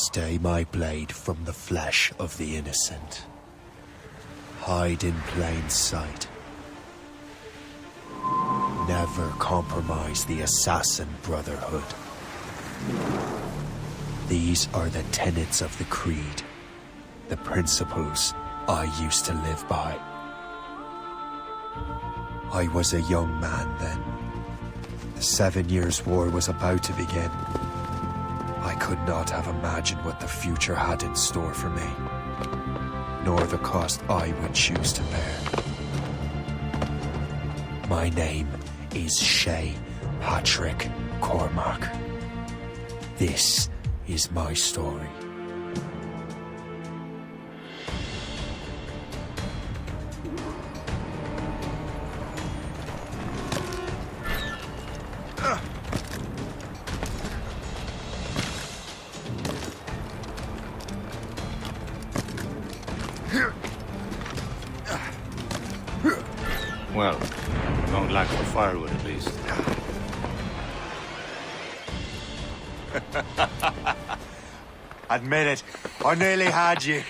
Stay my blade from the flesh of the innocent. Hide in plain sight. Never compromise the Assassin Brotherhood. These are the tenets of the Creed, the principles I used to live by. I was a young man then. The 7 Years' War was about to begin. I could not have imagined what the future had in store for me, nor the cost I would choose to bear. My name is Shay Patrick Cormac. This is my story. Well, don't lack for firewood at least. Admit it, I nearly had you.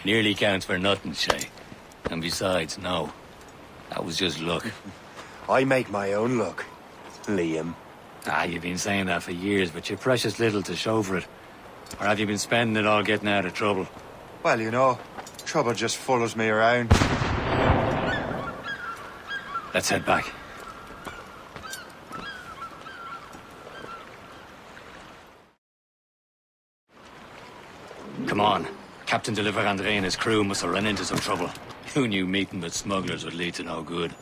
Nearly counts for nothing, Shay. And besides, no. That was just luck. I make my own luck, Liam. You've been saying that for years, but you're precious little to show for it. Or have you been spending it all getting out of trouble? Well, you know, trouble just follows me around. Let's head back. Come on. Captain de Andre and his crew must have run into some trouble. Who knew meeting with smugglers would lead to no good?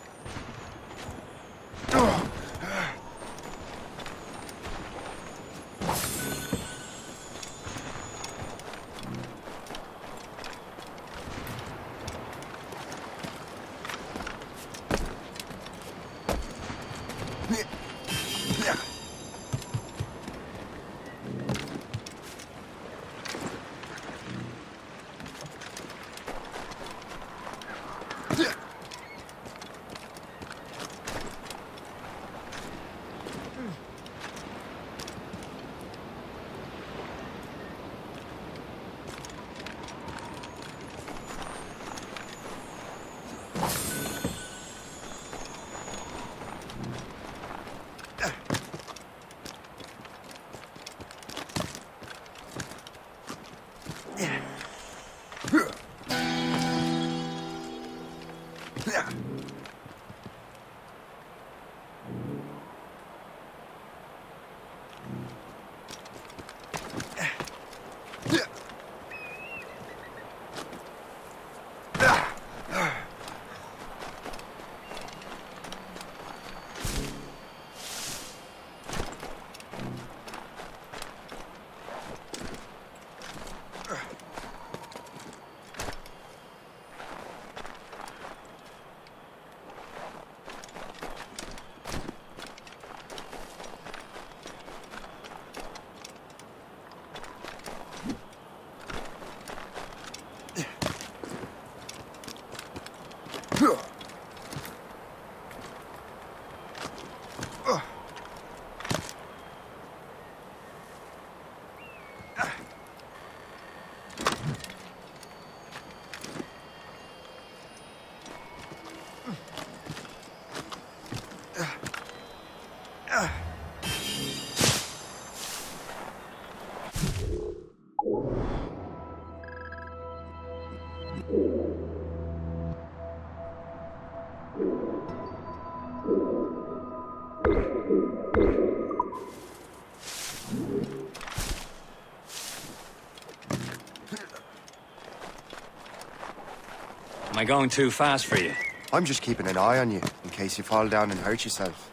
Am I going too fast for you? I'm just keeping an eye on you, in case you fall down and hurt yourself.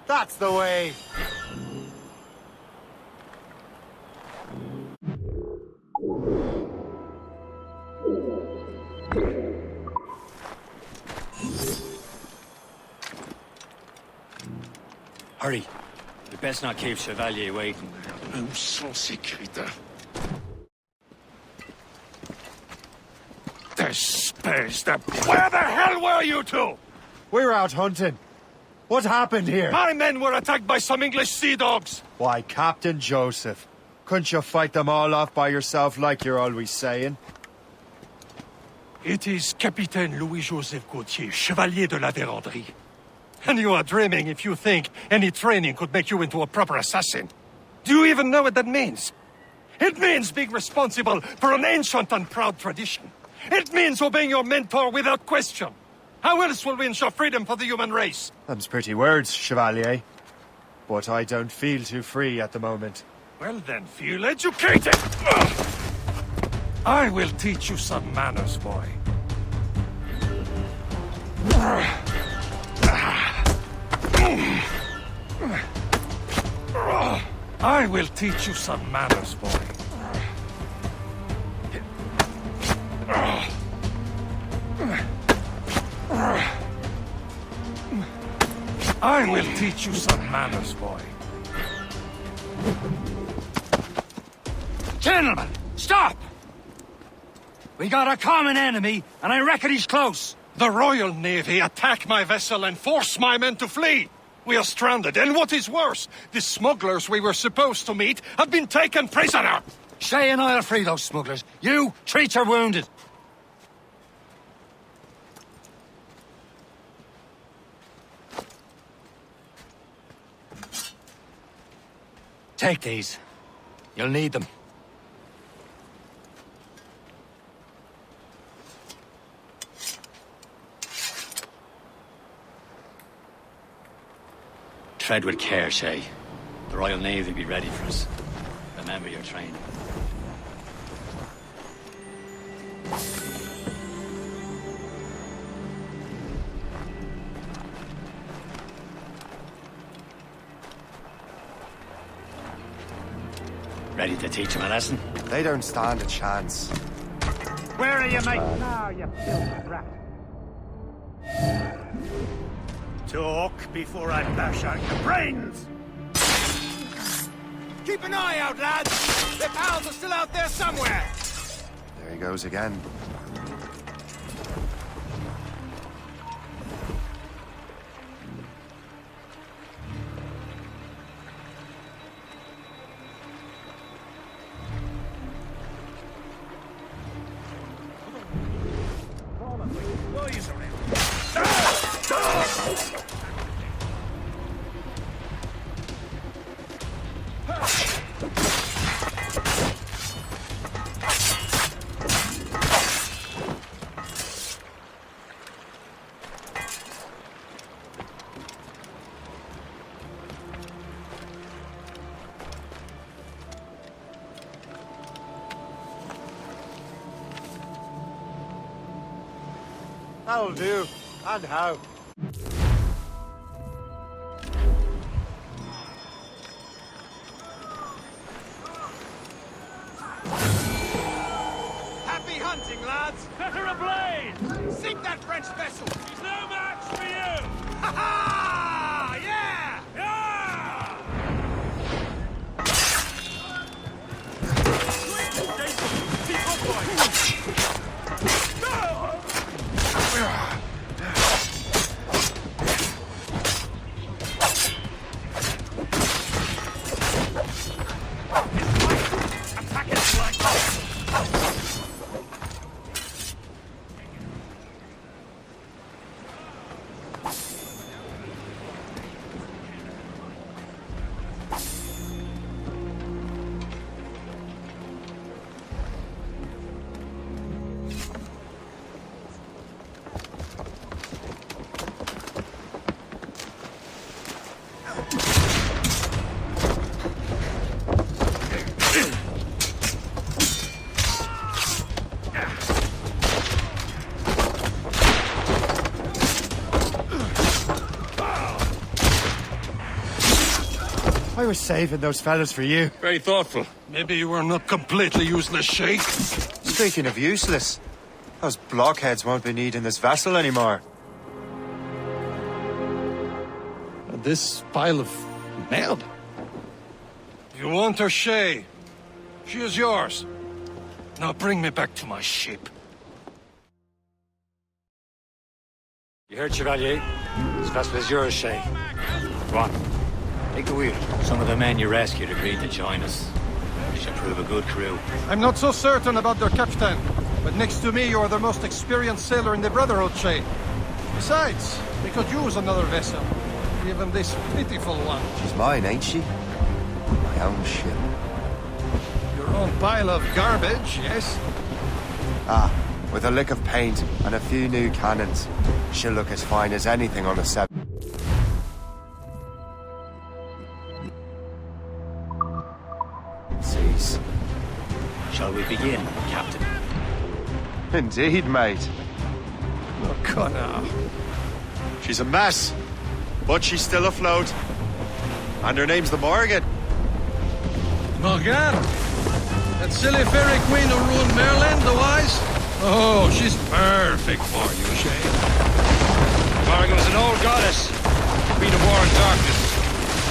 That's the way! Hurry. You best not keep Chevalier waiting. Nous sommes sécuritaires. Space that. Where the hell were you two? We're out hunting. What happened here? My men were attacked by some English sea dogs. Why, Captain Joseph. Couldn't you fight them all off by yourself like you're always saying? It is Capitaine Louis-Joseph Gauthier, Chevalier de la Vérendrye. And you are dreaming if you think any training could make you into a proper assassin. Do you even know what that means? It means being responsible for an ancient and proud tradition. It means obeying your mentor without question. How else will we ensure freedom for the human race? Them's pretty words, Chevalier. But I don't feel too free at the moment. Well then, feel educated! I will teach you some manners, boy. I will teach you some manners, boy. I will teach you some manners, boy. Gentlemen, stop! We got a common enemy, and I reckon he's close. The Royal Navy attack my vessel and force my men to flee. We are stranded, and what is worse, the smugglers we were supposed to meet have been taken prisoner. Shay and I'll free those smugglers. You, treat your wounded. Take these. You'll need them. Tread with care, Shay. The Royal Navy will be ready for us. Remember your training. Ready to teach him a lesson? They don't stand a chance. Where are you, mate? Now, you filthy rat. Talk before I bash out your brains! Keep an eye out, lads! Their pals are still out there somewhere! There he goes again. That'll do. And how? lads! Set her ablaze! Sink that French vessel! She's no match for you! Ha ha! Yeah! Yeah! Keep up, Attack it, flank! I was saving those fellas for you. Very thoughtful. Maybe you were not completely useless, Shay. Speaking of useless, those blockheads won't be needing this vessel anymore. This pile of merde. You want her, Shay? She is yours. Now bring me back to my ship. You heard, Chevalier? This vessel is yours, Shay. Go on. Take the wheel. Some of the men you rescued agreed to join us. We should prove a good crew. I'm not so certain about their captain, but next to me you are the most experienced sailor in the Brotherhood, Shay. Besides, we could use another vessel. Even this pitiful one. She's mine, ain't she? My own ship. Your own pile of garbage, yes? Ah, with a lick of paint and a few new cannons, she'll look as fine as anything on a 7. Seas. Shall we begin, Captain? Indeed, mate. Oh, Connor. She's a mess, but she's still afloat. And her name's the Morgan. Morgan? That silly fairy queen who ruled Maryland, the wise? Oh, she's perfect for you, Shay. Morgan was an old goddess, queen of war and darkness.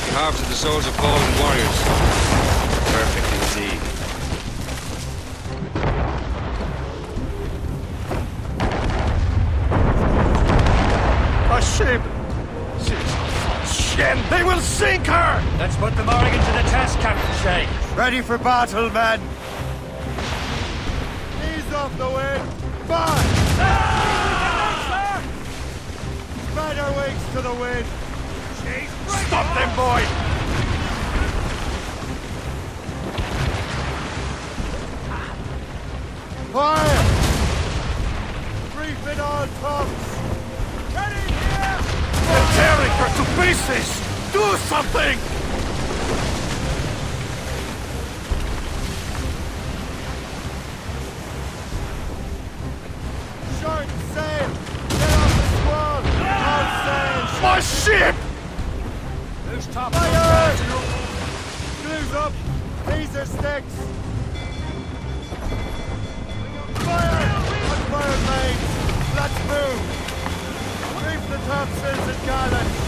She harvested the souls of fallen warriors. Perfect indeed. A ship! Shit! They will sink her! Let's put the Morgan to the test, Captain Shay. Ready for battle, men! Ease off the wind! Back! Spread our wings to the wind! Stop them, boy! Fire! Reef it all tops! Ready here! They're tearing her to pieces! Do something! Short sail! Get off the squall! All sail! My ship! Who's top? Fire! Glues up! Laser sticks! Fire! On fire mains! Let's move! Reef the topsails and gallants!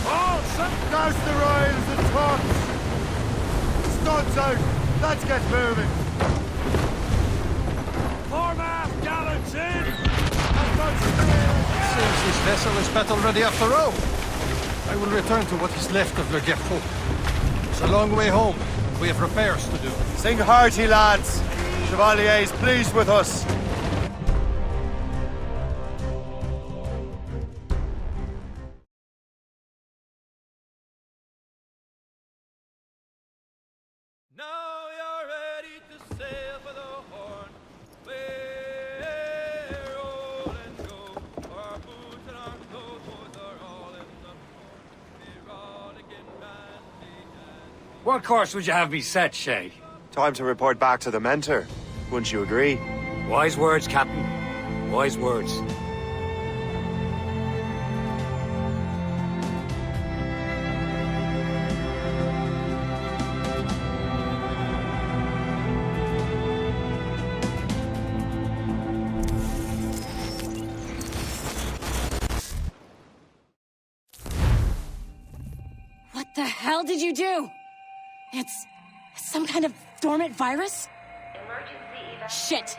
Oh, some Douse the royals and tops! Studs out! Let's get moving! foremast gallants in! Seems this vessel is battle ready after all. I will return to what is left of Le Guerfou. It's a long way home. We have repairs to do. Sing hearty, lads! Chevalier is pleased with us! Now you're ready to sail for the Horn. We're roll and go. Our boots and our clothes are all in the morn. We're on again, Randy and What course would you have me set, Shay? Time to report back to the mentor. Wouldn't you agree? Wise words, Captain. Wise words. The hell did you do? It's some kind of dormant virus? Shit!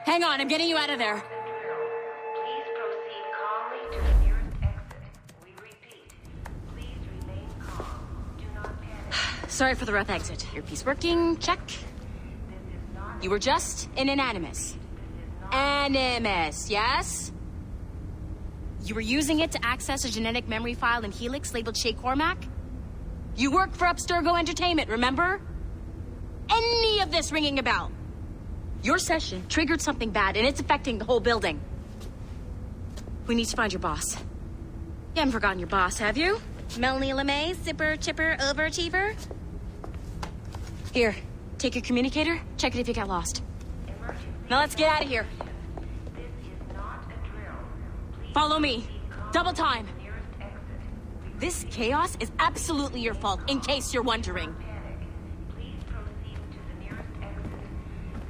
Hang on, I'm getting you out of there. Please proceed calmly to the nearest exit. We repeat, please remain calm. Do not panic. Sorry for the rough exit. Earpiece working, check. You were just an animus. Animus, yes? You were using it to access a genetic memory file in Helix labeled Shay Cormac? You work for Abstergo Entertainment, remember? Any of this ringing a bell? Your session triggered something bad, and it's affecting the whole building. We need to find your boss. You haven't forgotten your boss, have you? Melanie LeMay, zipper, chipper, overachiever? Here, take your communicator, check it if you got lost. Now let's get out of here. This is not a drill. Please Follow me. proceed calmly Double to time. the nearest exit. This chaos is absolutely your fault, in case you're wondering. Panic. Please proceed to the nearest exit.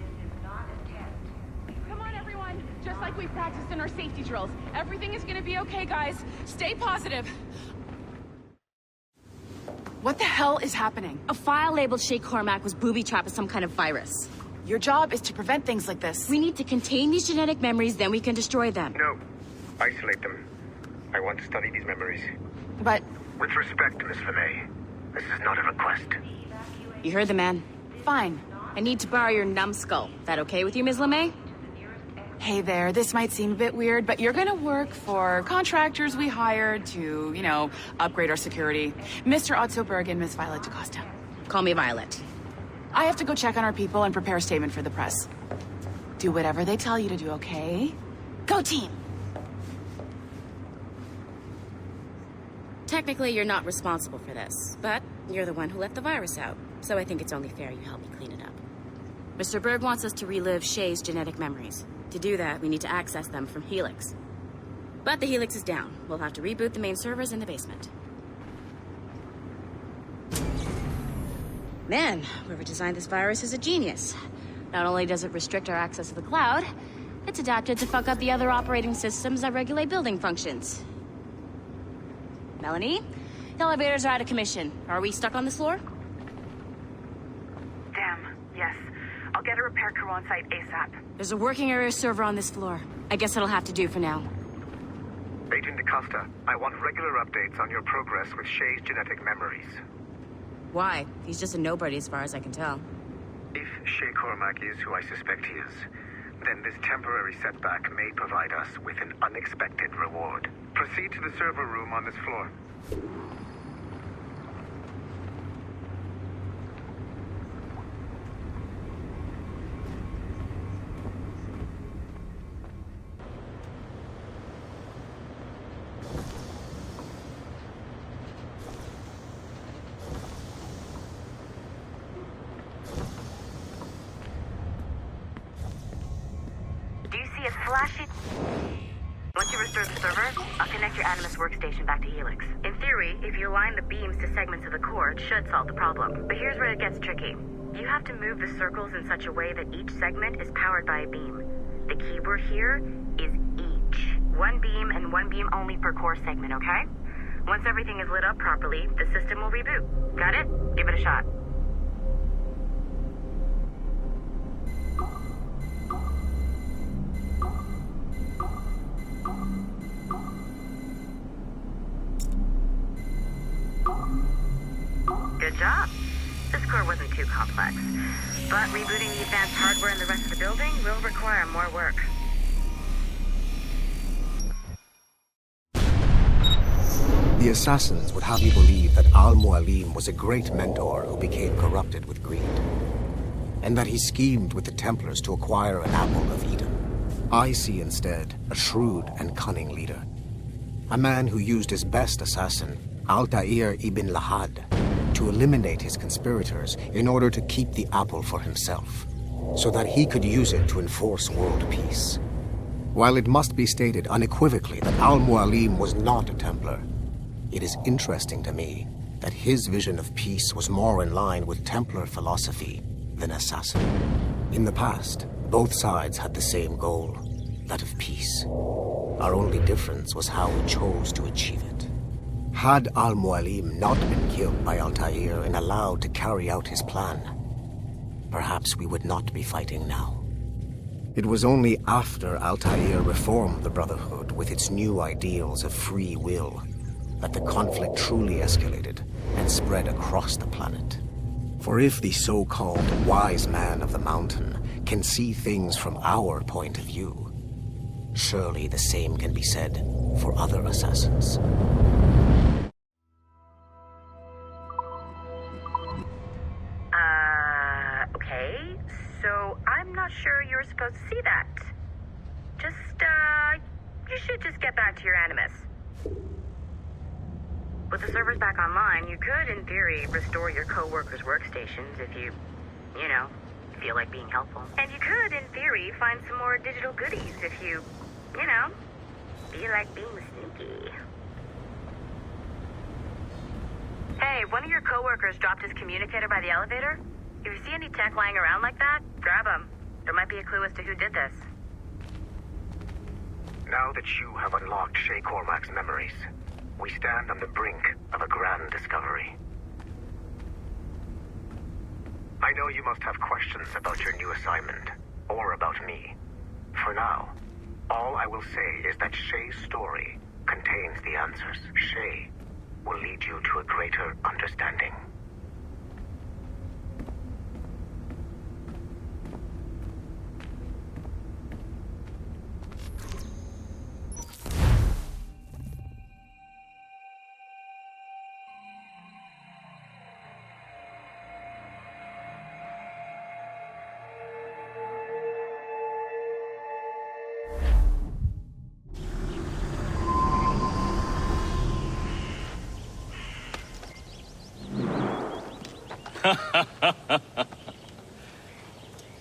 This is not a test. Come on, everyone. Just like we practiced in our safety drills. Everything is gonna be okay, guys. Stay positive. What the hell is happening? A file labeled Shay Cormac was booby-trapped with some kind of virus. Your job is to prevent things like this. We need to contain these genetic memories, then we can destroy them. No. Isolate them. I want to study these memories. But With respect, Miss LeMay, this is not a request. You heard the man. fine. I need to borrow your numbskull. That okay with you, Ms. LeMay? Hey there, this might seem a bit weird, but you're gonna work for contractors we hired to, upgrade our security. Mr. Otto Berg and Miss Violet DaCosta. Call me Violet. I have to go check on our people and prepare a statement for the press. Do whatever they tell you to do, okay? Go team! Technically, you're not responsible for this, but you're the one who let the virus out, so I think it's only fair you help me clean it up. Mr. Berg wants us to relive Shay's genetic memories. To do that, we need to access them from Helix. But the Helix is down. We'll have to reboot the main servers in the basement. Man, whoever designed this virus is a genius. Not only does it restrict our access to the cloud, it's adapted to fuck up the other operating systems that regulate building functions. Melanie? The elevators are out of commission. Are we stuck on this floor? Damn, yes. I'll get a repair crew on site ASAP. There's a working area server on this floor. I guess that'll have to do for now. Agent DaCosta, I want regular updates on your progress with Shay's genetic memories. Why? He's just a nobody as far as I can tell. If Shay Cormac is who I suspect he is, then this temporary setback may provide us with an unexpected reward. Proceed to the server room on this floor. Once you restore the server, I'll connect your Animus workstation back to Helix. In theory, if you align the beams to segments of the core, it should solve the problem. But here's where it gets tricky. You have to move the circles in such a way that each segment is powered by a beam. The keyword here is each. One beam and one beam only per core segment, okay? Once everything is lit up properly, the system will reboot. Got it? Give it a shot. Good job. This core wasn't too complex, but rebooting the advanced hardware in the rest of the building will require more work. The assassins would have you believe that Al-Mualim was a great mentor who became corrupted with greed, and that he schemed with the Templars to acquire an apple of Eden. I see instead a shrewd and cunning leader, a man who used his best assassin, Altair ibn Lahad, to eliminate his conspirators in order to keep the apple for himself, so that he could use it to enforce world peace. While it must be stated unequivocally that Al-Mualim was not a Templar, it is interesting to me that his vision of peace was more in line with Templar philosophy than assassin. In the past, both sides had the same goal, that of peace. Our only difference was how we chose to achieve it. Had Al-Mualim not been killed by Altair and allowed to carry out his plan, perhaps we would not be fighting now. It was only after Altair reformed the Brotherhood with its new ideals of free will that the conflict truly escalated and spread across the planet. For if the so-called wise man of the mountain can see things from our point of view, surely the same can be said for other assassins. Okay, so I'm not sure you were supposed to see that. You should just get back to your Animus. With the servers back online, you could, in theory, restore your co-workers' workstations if you feel like being helpful. And you could, in theory, find some more digital goodies if you feel like being sneaky. Hey, one of your co-workers dropped his communicator by the elevator. If you see any tech lying around like that, grab them. There might be a clue as to who did this. Now that you have unlocked Shay Cormac's memories, we stand on the brink of a grand discovery. I know you must have questions about your new assignment, or about me. For now, all I will say is that Shay's story contains the answers. Shay will lead you to a greater understanding.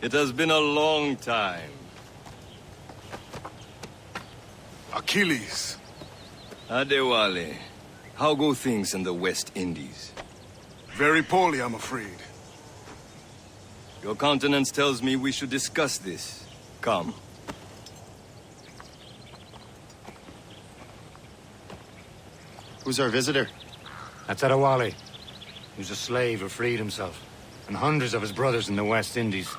It has been a long time. Achilles. Adewale, how go things in the West Indies? Very poorly, I'm afraid. Your countenance tells me we should discuss this. Come. Who's our visitor? That's Adewale. He was a slave who freed himself, and hundreds of his brothers in the West Indies.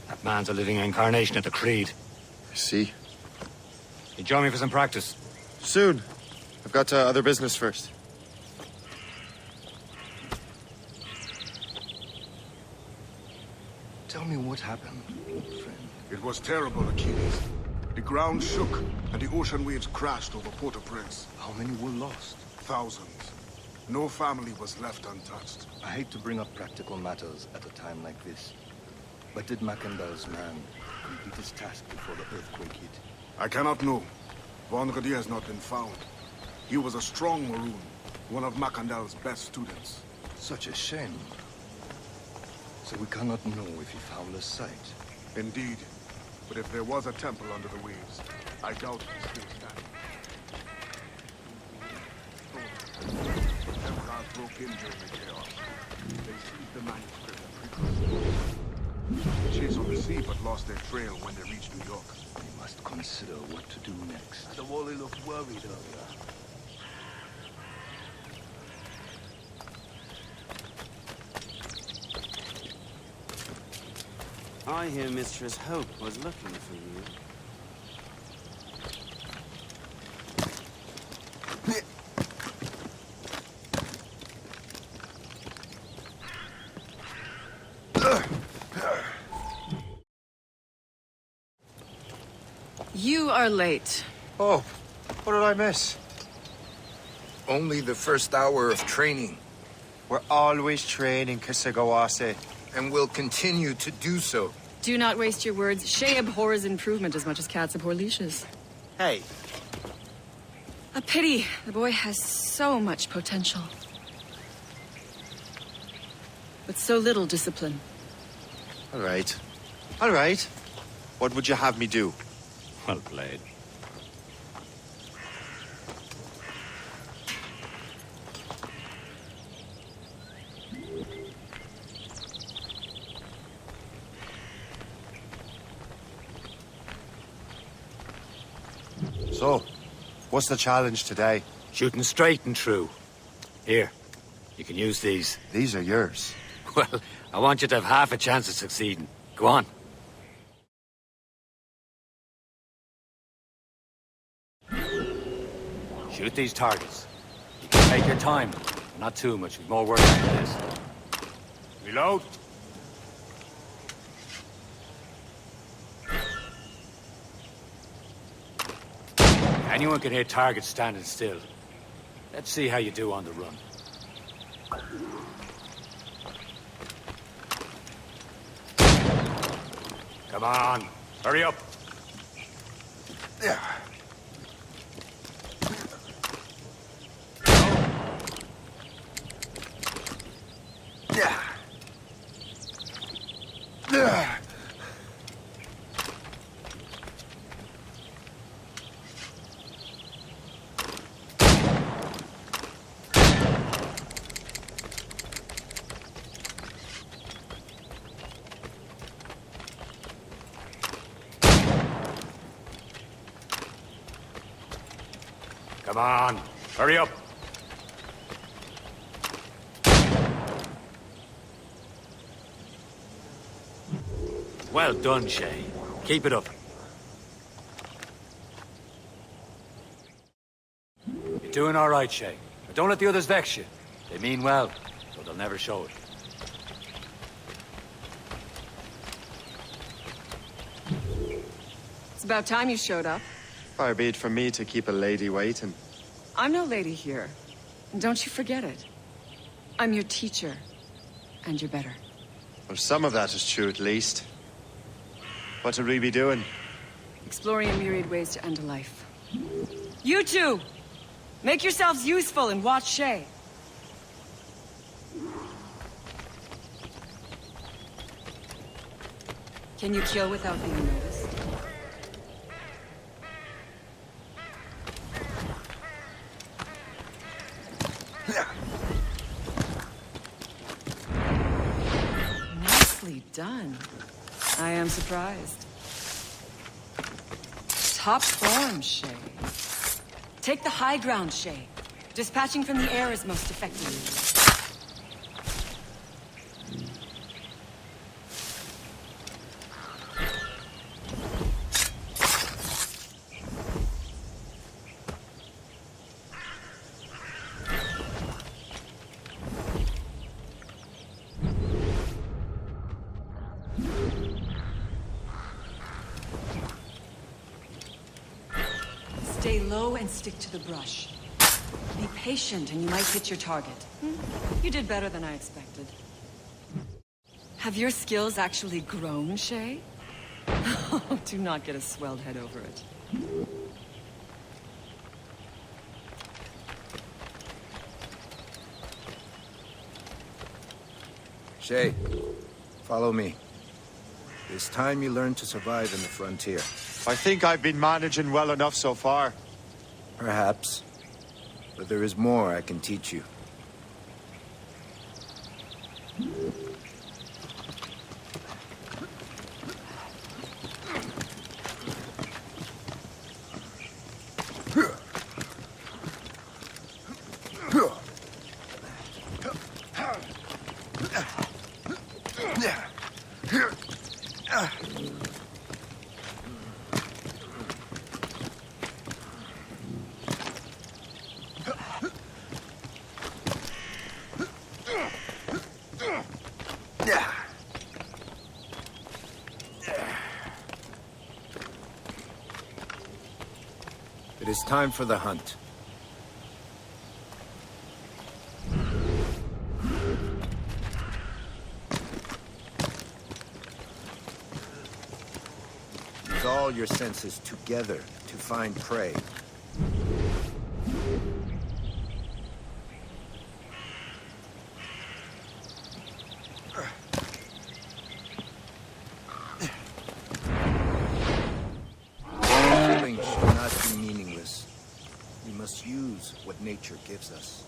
That man's a living incarnation of the Creed. I see. You join me for some practice? Soon. I've got other business first. Tell me what happened, old friend. It was terrible, Achilles. The ground shook, and the ocean waves crashed over Port-au-Prince. How many were lost? Thousands. No family was left untouched. I hate to bring up practical matters at a time like this. But did Macandal's man complete his task before the earthquake hit? I cannot know. Vonredi has not been found. He was a strong Maroon, one of Macandal's best students. Such a shame. So we cannot know if he found the site. Indeed. But if there was a temple under the waves, I doubt it still stands. Templars broke in during the chaos. They seized the manuscript and precursors. Chased on the sea, but lost their trail when they reached New York. We must consider what to do next. Adewale looked worried earlier. I hear Mistress Hope was looking for you. You are late. Oh, what did I miss? Only the first hour of training. We're always training, Kisagawase. And will continue to do so. Do not waste your words. Shay abhors improvement as much as cats abhor leashes. Hey. A pity. The boy has so much potential. But so little discipline. All right. All right. What would you have me do? Well played. So, what's the challenge today? Shooting straight and true. Here, you can use these. These are yours. Well, I want you to have half a chance of succeeding. Go on. Shoot these targets. You can take your time. Not too much. We've more work than this. Reload. Anyone can hit targets standing still. Let's see how you do on the run. Come on, hurry up. Yeah. Yeah. Yeah. Come on, hurry up. Well done, Shay. Keep it up. You're doing all right, Shay. But don't let the others vex you. They mean well, but they'll never show it. It's about time you showed up. Far be it from me to keep a lady waiting. I'm no lady here. And don't you forget it. I'm your teacher. And you're better. Well, some of that is true, at least. What would we be doing? Exploring a myriad ways to end a life. You two! Make yourselves useful and watch Shay. Can you kill without being noticed? Nicely done. I am surprised. Top form, Shay. Take the high ground, Shay. Dispatching from the air is most effective. Stay low and stick to the brush. Be patient and you might hit your target. You did better than I expected. Have your skills actually grown, Shay? Do not get a swelled head over it. Shay, follow me. It's time you learn to survive in the frontier. I think I've been managing well enough so far. Perhaps. But there is more I can teach you. It is time for the hunt. Use all your senses together to find prey. Killing should not be meaningless. We must use what nature gives us.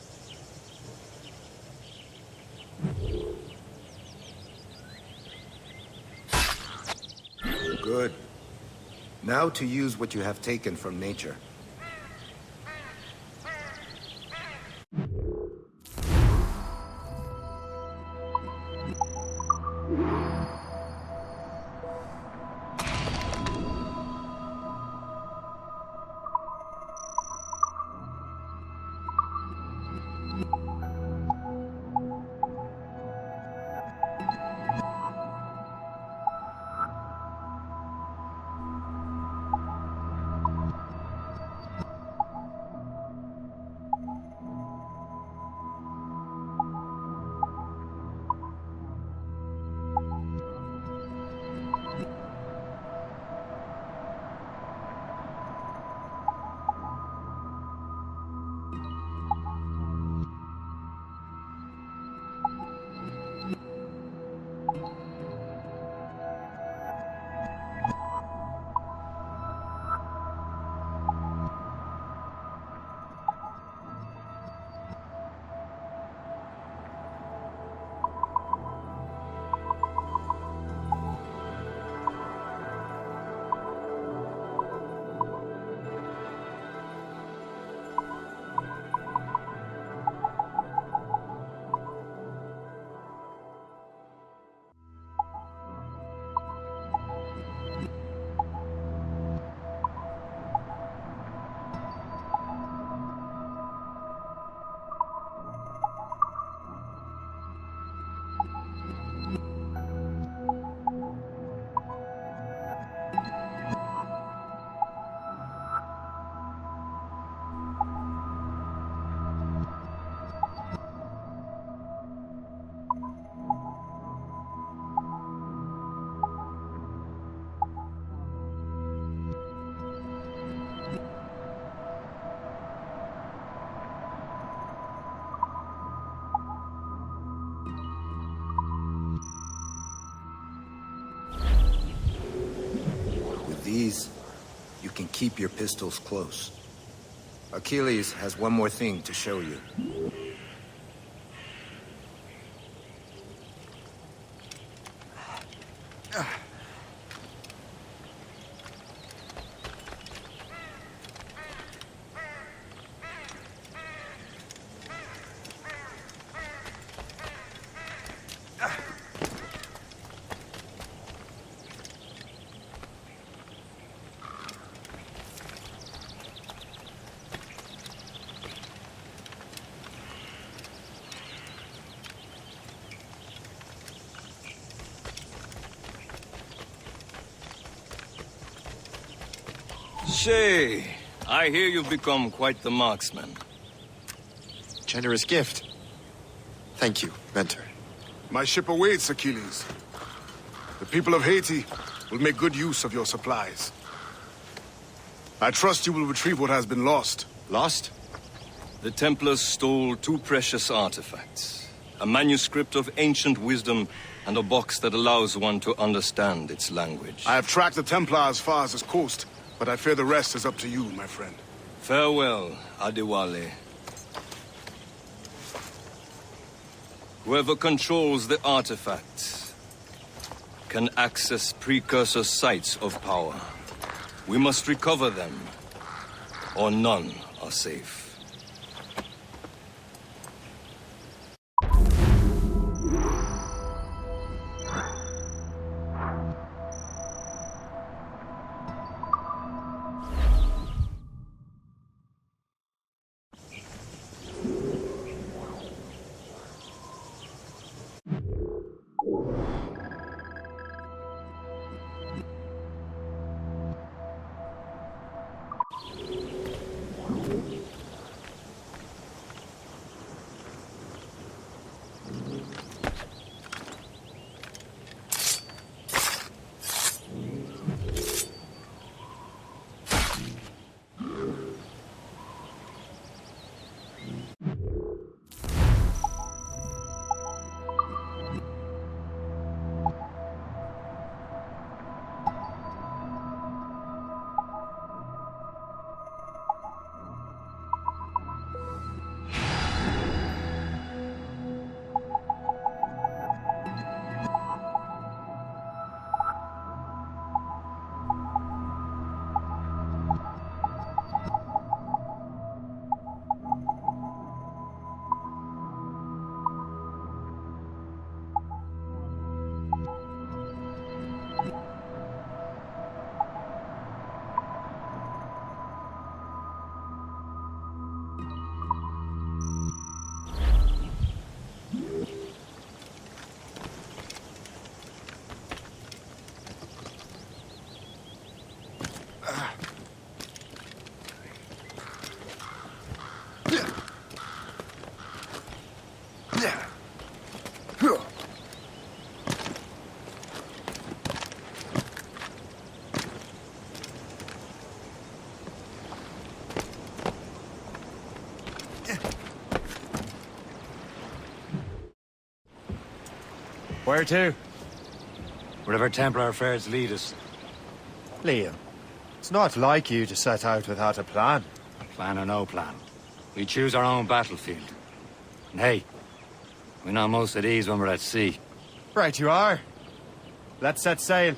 Good. Now to use what you have taken from nature. keep your pistols close. Achilles has one more thing to show you. Shay, I hear you've become quite the marksman. Generous gift. Thank you, Mentor. My ship awaits, Achilles. The people of Haiti will make good use of your supplies. I trust you will retrieve what has been lost. Lost? The Templars stole 2 precious artifacts. A manuscript of ancient wisdom and a box that allows one to understand its language. I have tracked the Templar as far as this coast, but I fear the rest is up to you, my friend. Farewell, Adewale. Whoever controls the artifacts can access precursor sites of power. We must recover them, or none are safe. Where to? Wherever Templar affairs lead us. Liam, it's not like you to set out without a plan. Plan or no plan. We choose our own battlefield. And hey, we know most at ease when we're at sea. Right you are. Let's set sail.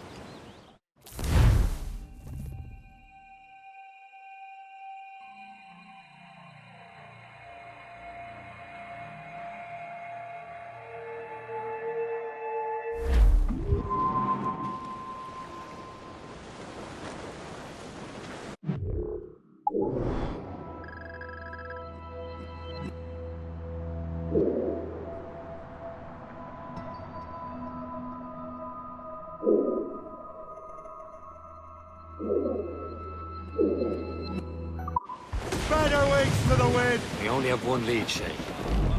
Spread our wings to the wind! We only have one lead, Shay.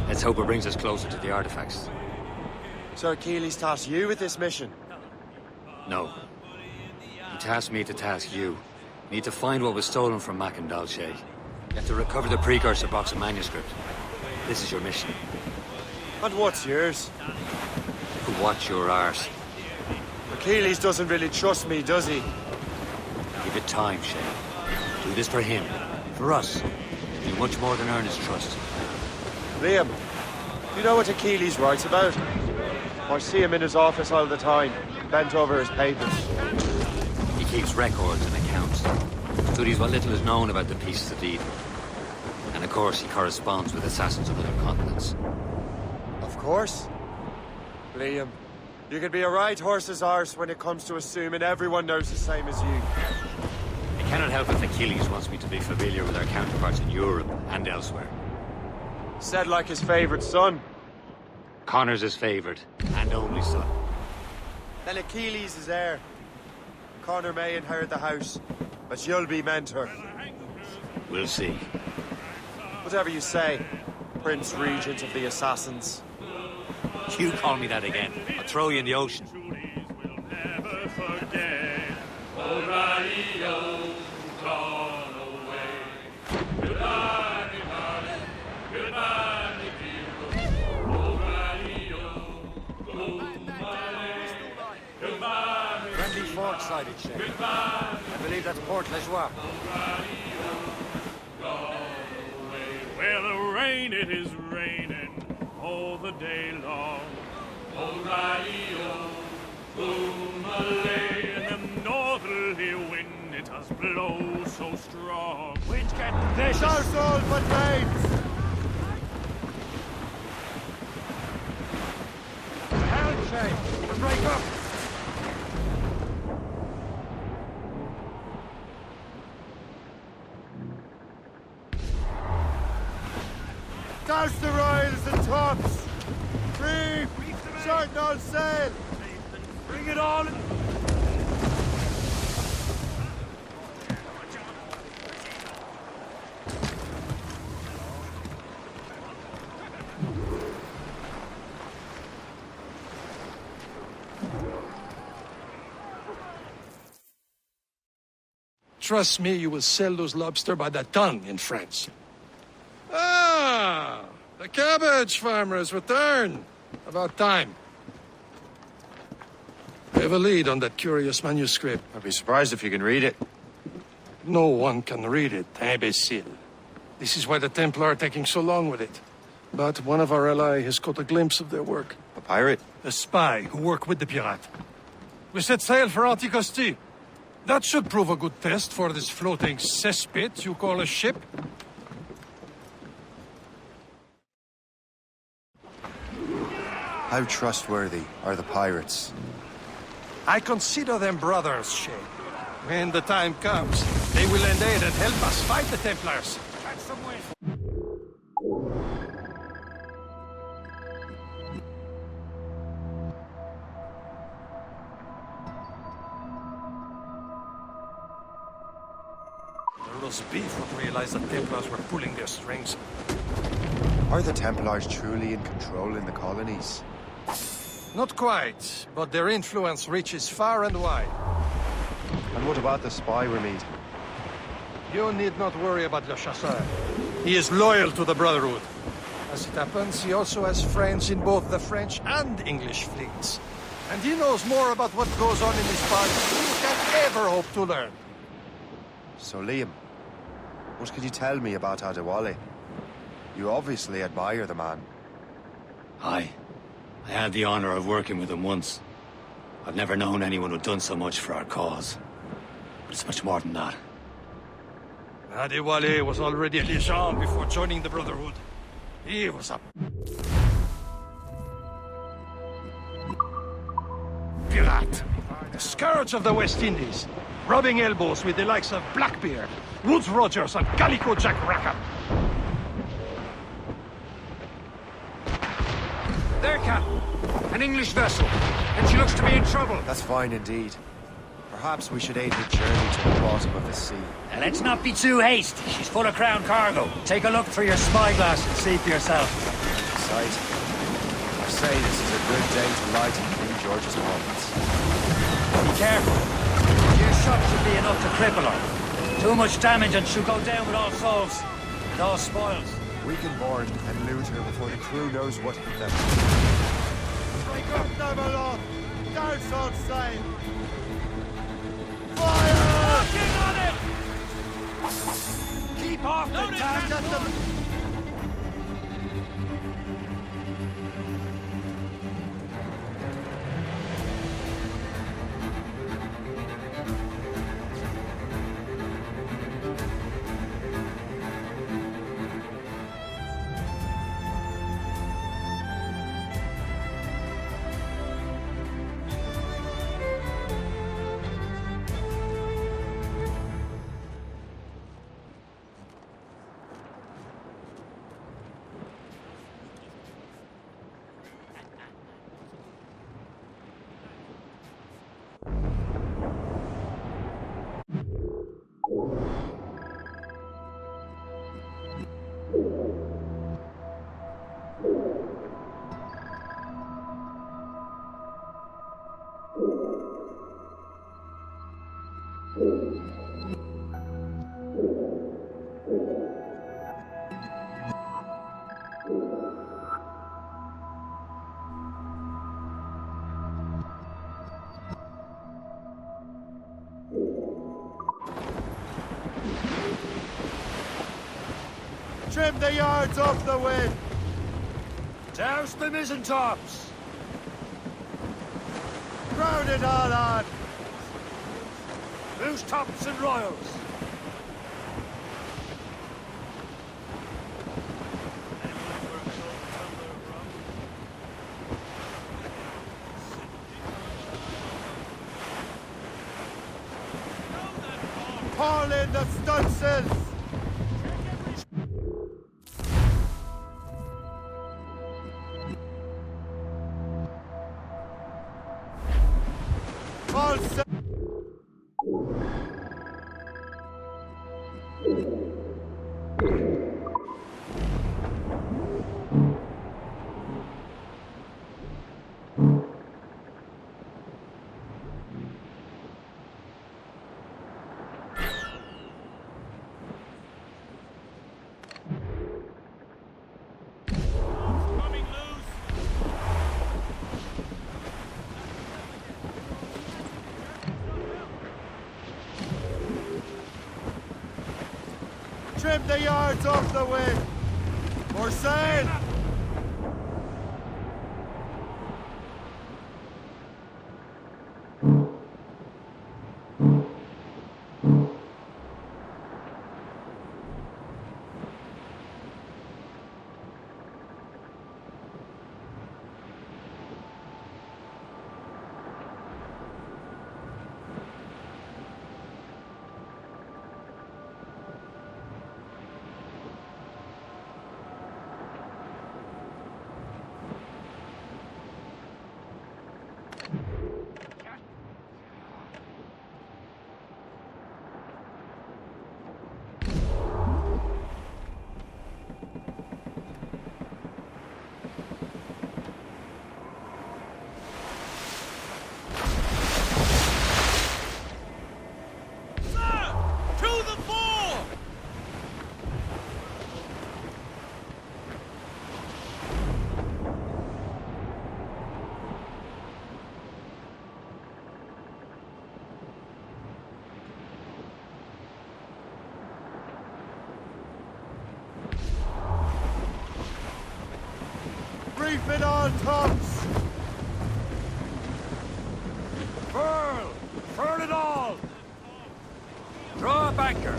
Let's hope it brings us closer to the artifacts. So Achilles tasked you with this mission? No. He tasked me to task you. We need to find what was stolen from Mac and Shay. You have to recover the precursor box of manuscript. This is your mission. And what's yours? Watch your arse. Achilles doesn't really trust me, does he? Give it time, Shay. Do this for him. For us. Do much more than earn his trust. Liam, do you know what Achilles writes about? I see him in his office all the time, bent over his papers. He keeps records and accounts. Studies what little is known about the pieces of evil. And of course, he corresponds with assassins of other continents. Of course. Liam, you could be a right horse's arse when it comes to assuming everyone knows the same as you. I cannot help if Achilles wants me to be familiar with our counterparts in Europe and elsewhere. Said like his favorite son. Connor's his favorite, and only son. Then Achilles is heir. Connor may inherit the house, but you'll be mentor. We'll see. Whatever you say, Prince Regent of the Assassins. You call me that again, I'll throw you in the ocean. Friendly fort sighted, Sheriff. I believe that's Port Lejoie. Where the rain, it is raining all the day long. O'Reilly, Boomalay, and the northerly wind, it does blow so strong. Wind's getting vicious. South all but mates. The helm shape. Break up. Douse the royals and tops! Reef! Shorten all sail! Bring it all in! Trust me, you will sell those lobster by the ton in France. Ah, the cabbage farmers return. About time. I have a lead on that curious manuscript. I'd be surprised if you can read it. No one can read it, imbecile. This is why the Templar are taking so long with it. But one of our allies has caught a glimpse of their work. A pirate? A spy who worked with the pirate. We set sail for Anticosti. That should prove a good test for this floating cesspit you call a ship. How trustworthy are the pirates? I consider them brothers, Shay. When the time comes, they will lend aid and help us fight the Templars. Catch some wind. The roast beef would realize the Templars were pulling their strings. Are the Templars truly in control in the colonies? Not quite, but their influence reaches far and wide. And what about the spy we're meeting? You need not worry about Le Chasseur. He is loyal to the Brotherhood. As it happens, he also has friends in both the French and English fleets. And he knows more about what goes on in this part than you can ever hope to learn. So, Liam, what could you tell me about Adewale? You obviously admire the man. Aye. I had the honor of working with him once. I've never known anyone who'd done so much for our cause. But it's much more than that. Adewale was already a legend before joining the Brotherhood. He was a pirate. The scourge of the West Indies. Rubbing elbows with the likes of Blackbeard, Woodes Rogers, and Calico Jack Rackham. There, Captain. An English vessel. And she looks to be in trouble. That's fine indeed. Perhaps we should aid her journey to the bottom of the sea. Now, let's not be too hasty. She's full of crown cargo. Take a look through your spyglass and see for yourself. Sight. I say this is a good day to light in King George's province. Be careful. A few shots should be enough to cripple her. Too much damage and she'll go down with all souls. And all spoils. We can board and loot her before the crew knows what hit them. Break up, Navalon! Douse on sail! Fire! Working on it! Keep off the tank! Get them! Trim the yards off the wind! Douse the mizzentops! Crowd it all on! Loose tops and royals! Haul in the stunsails! All set! Trim the yards off the wind! CORSAIR! Reef it all tops! Furl! Furl it all! Draw up anchor!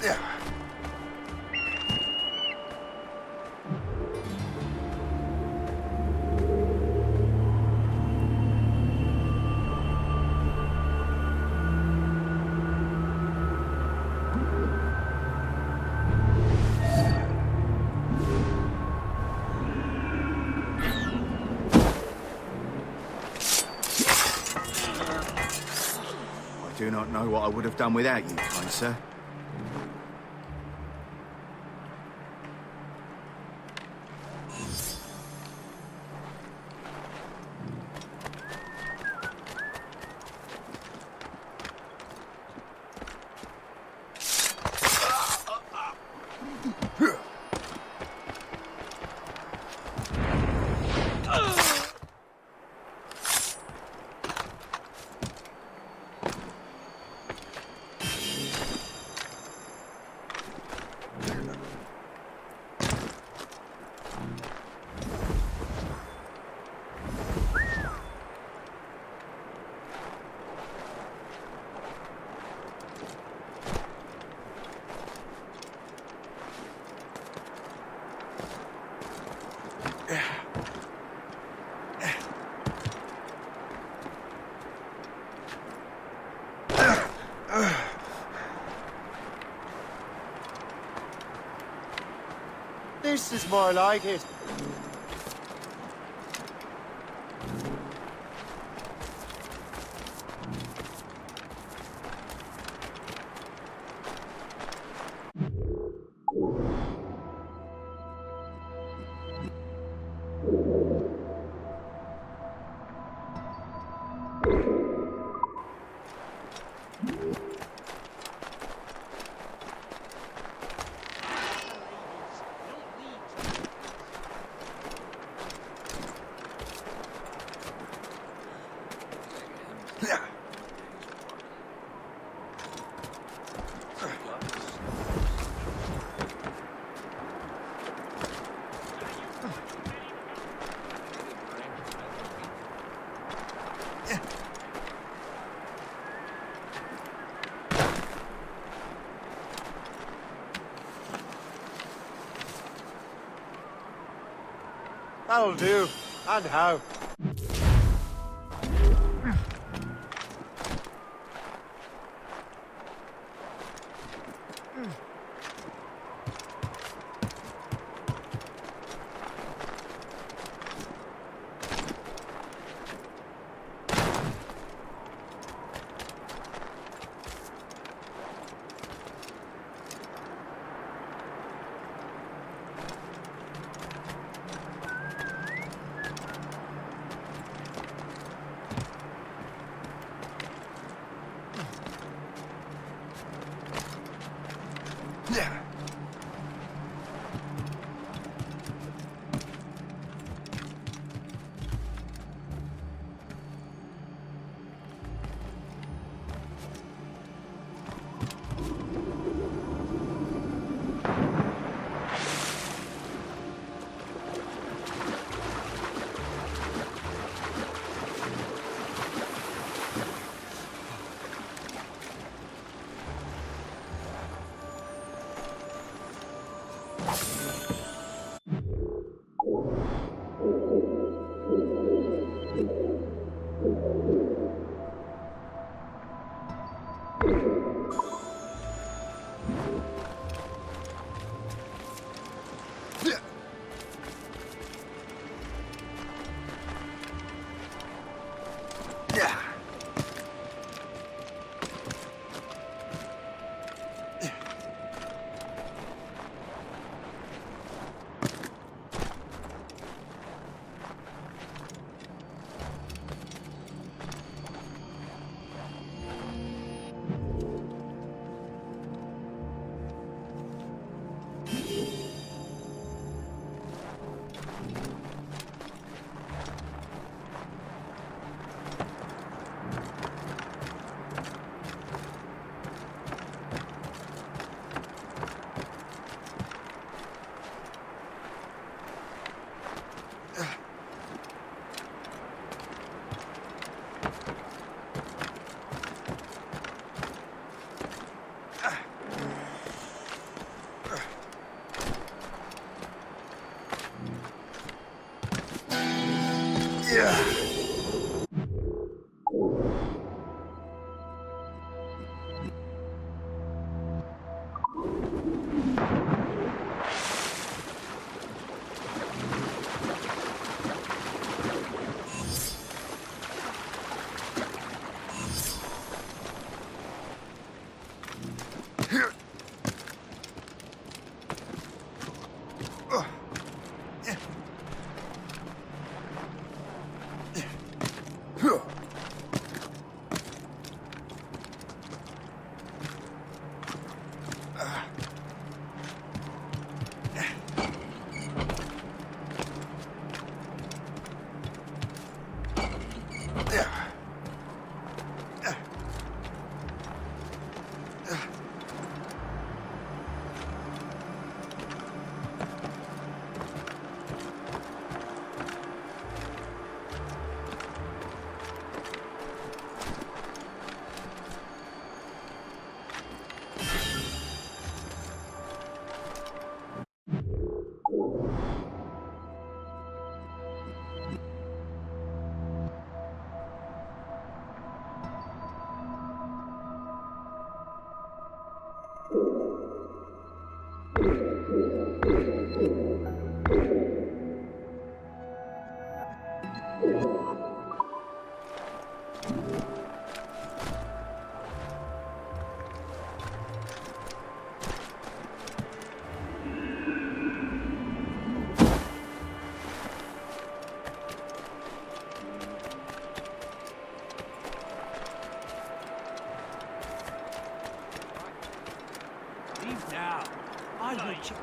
I do not know what I would have done without you, kind sir. This is more like it. That'll do. And how? Leave now. I will check.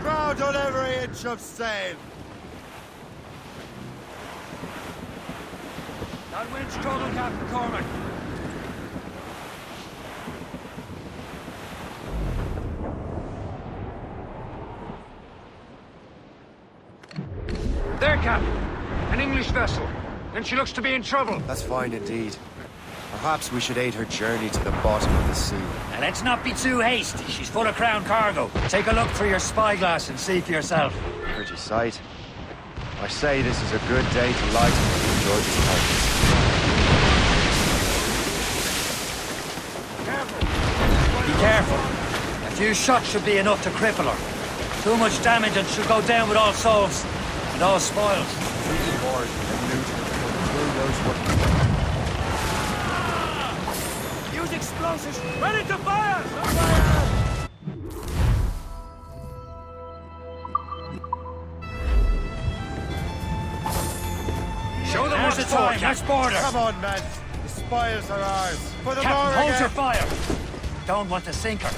Crowd on every inch of sail. That wind's trouble, Captain Cormac. Cap. An English vessel. And she looks to be in trouble. That's fine indeed. Perhaps we should aid her journey to the bottom of the sea. And let's not be too hasty. She's full of crown cargo. Take a look through your spyglass and see for yourself. Pretty sight. I say this is a good day to lighten King George's purpose. Be careful. A few shots should be enough to cripple her. Too much damage and she'll go down with all souls and all spoils. Board and loot. Who knows what? Use explosives. Ready to fire! Show them what's the time. Let's board her. Come on, men. The spoils are ours. For the Captain, hold again. your fire. Don't want to sink her.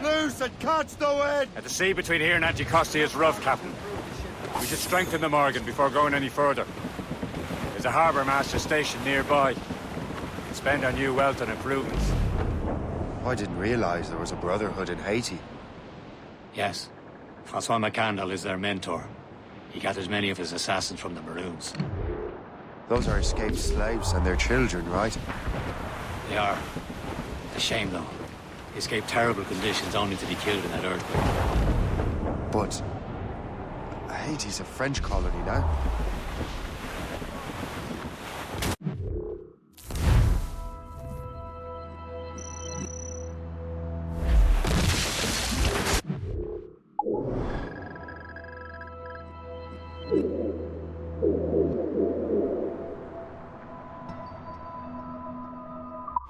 Loose and catch the wind! The sea between here and Anticosti is rough, Captain. We should strengthen the Morgan before going any further. There's a harbour master station nearby. We can spend our new wealth on improvements. I didn't realize there was a brotherhood in Haiti. Yes. Francois McCandle is their mentor. He gathers many of his assassins from the Maroons. Those are escaped slaves and their children, right? They are. A shame, though. They escaped terrible conditions only to be killed in that earthquake. But Haiti's a French colony now.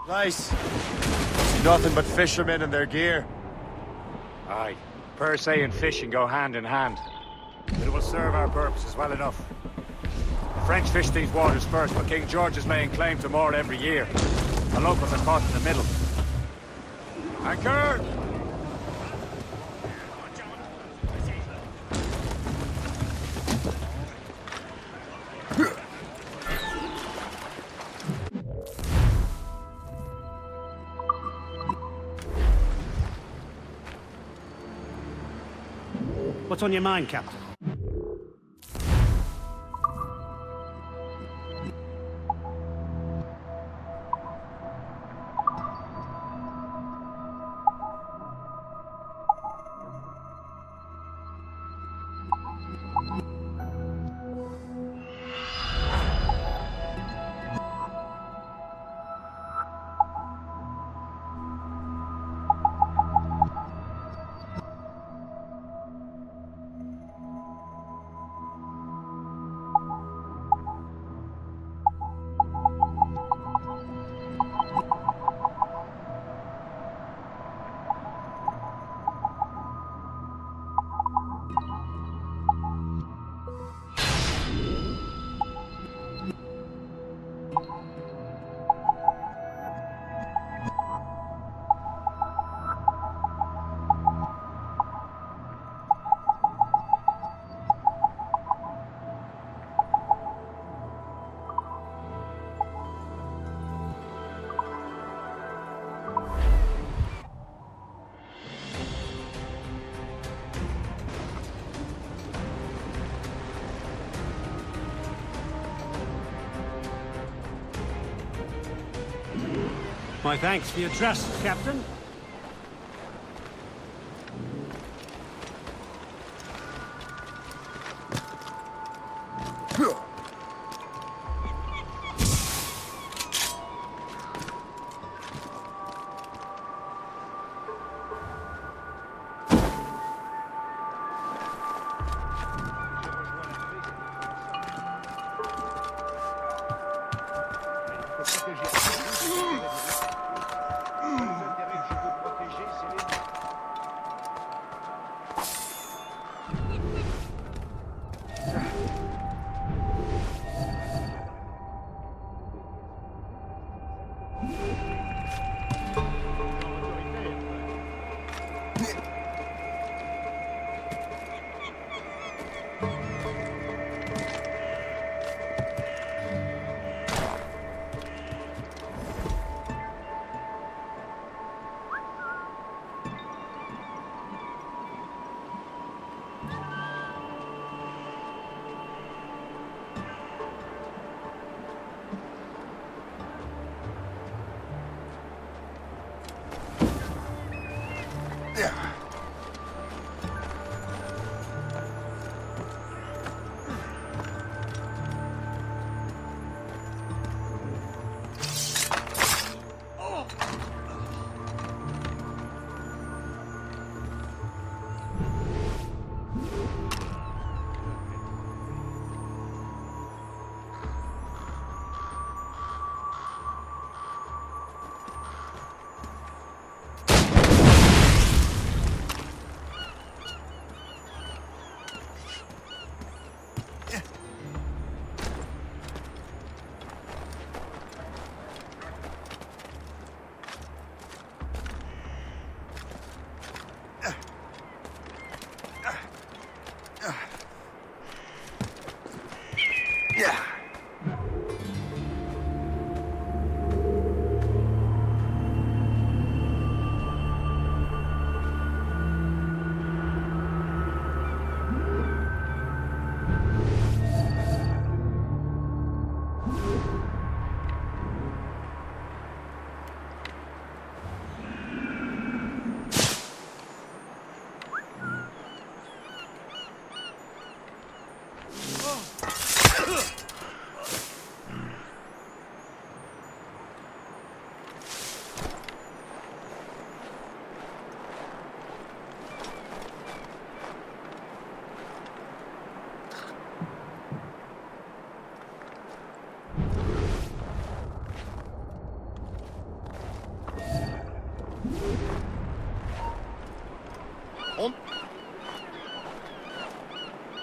Nice. Nothing but fishermen and their gear. Aye. Per se and fishing go hand in hand. But it will serve our purposes well enough. The French fish these waters first, but King George is laying claim to more every year. The locals are caught in the middle. Anchor! What's on your mind, Captain? My thanks for your trust, Captain.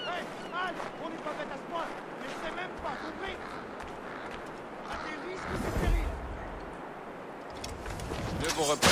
Hey, Al, on n'est pas bête à ce point. Ne sais même pas, compris? À des risques et périls. Je vous reprends.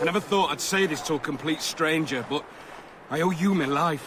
I never thought I'd say this to a complete stranger, but I owe you my life.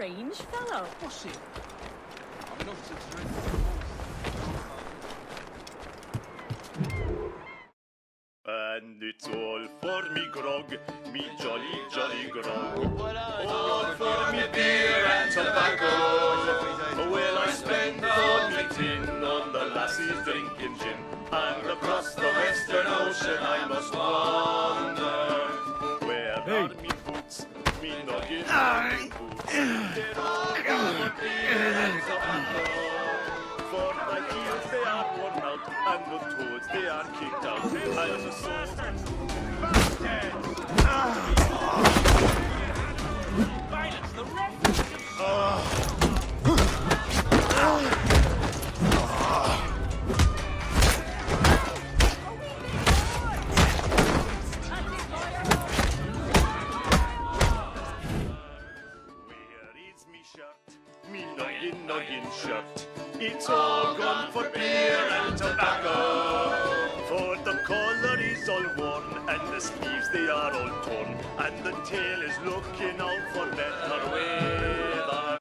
strange fellow. What's it? I'm enough to drink. And it's all for me grog, me jolly, jolly grog. All for me beer and tobacco. Well, I spend all me tin on the lassies drinking gin. And across the western ocean I must wander. Where are me boots, me nuggets, and me boots? They're all for me beer and tobacco. For the heels they are worn out, and the toads they are kicked out. And the bastards! Violence, the rest me noggin shirt. It's all gone for beer and tobacco. For the collar is all worn, and the sleeves they are all torn, and the tail is looking out for better weather.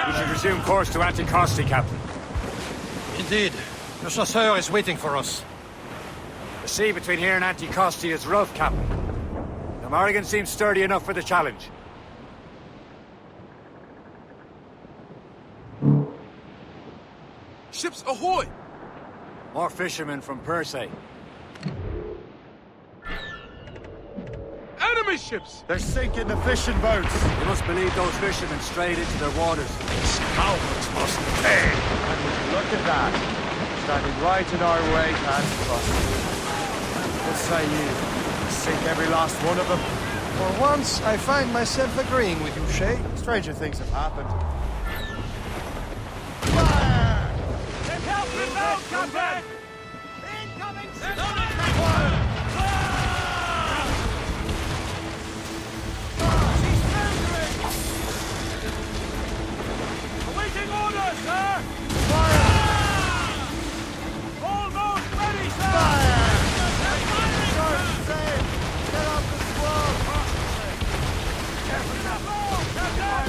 We should resume course to Anticosti, Captain. Indeed. The CORSAIR is waiting for us. The sea between here and Anticosti is rough, Captain. The Morrigan seems sturdy enough for the challenge. Ships ahoy! More fishermen from Persay. Enemy ships! They're sinking the fishing boats. You must believe those fishermen strayed into their waters. Cowards must pay. And look at that. Standing right in our way, Anticosti. What say you? Sink every last one of them? For once, I find myself agreeing with you, Shay. Stranger things have happened. Get help inbound, Captain! Incoming fire! She's thundering! Awaiting orders, sir! Fire! Almost ready, sir! Fire! Get off the squall! Careful now! Captain!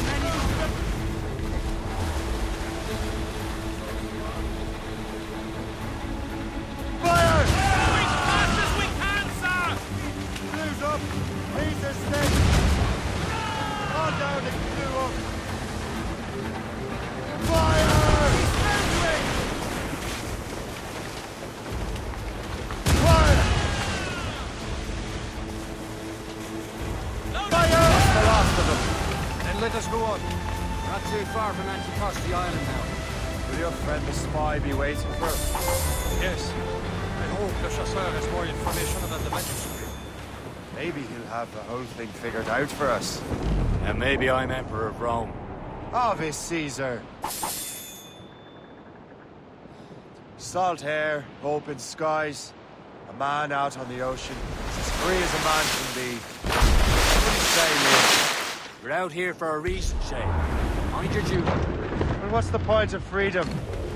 Fire! As fast as we can, sir! Blue's up! He's a stick! On down and blue up! Fire! He's entering! Fire! Fire! That's the last of them. Then let us go on. Not too far from Anticosti Island now. Will your friend the spy be waiting for us? Yes. I hope the Chasseur has more information about the manuscript. Maybe he'll have the whole thing figured out for us. And maybe I'm Emperor of Rome. Ave Caesar! Salt air, open skies, a man out on the ocean, as free as a man can be. What do you say, Liam? We're out here for a reason, Shay. Mind your duty. Well, what's the point of freedom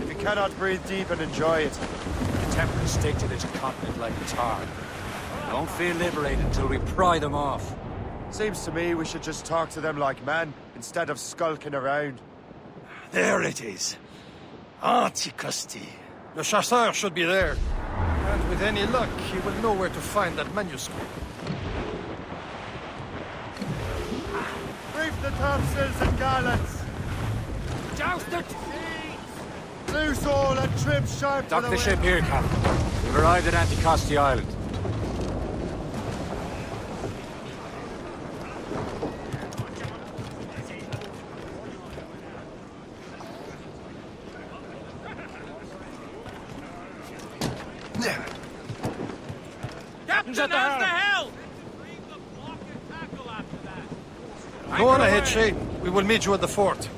if you cannot breathe deep and enjoy it? The Templars stick to this continent like tar. We won't feel liberated until we pry them off. Seems to me we should just talk to them like men, instead of skulking around. There it is. Antiquity. The Chasseur should be there. And with any luck, he will know where to find that manuscript. Brief the topsails and gallants! Joust it! Loose all and trim sharp Dock for the ship wind. here, Captain. We've arrived at Anticosti Island. Captain, at the helm! Go on ahead, Shay. We will meet you at the fort.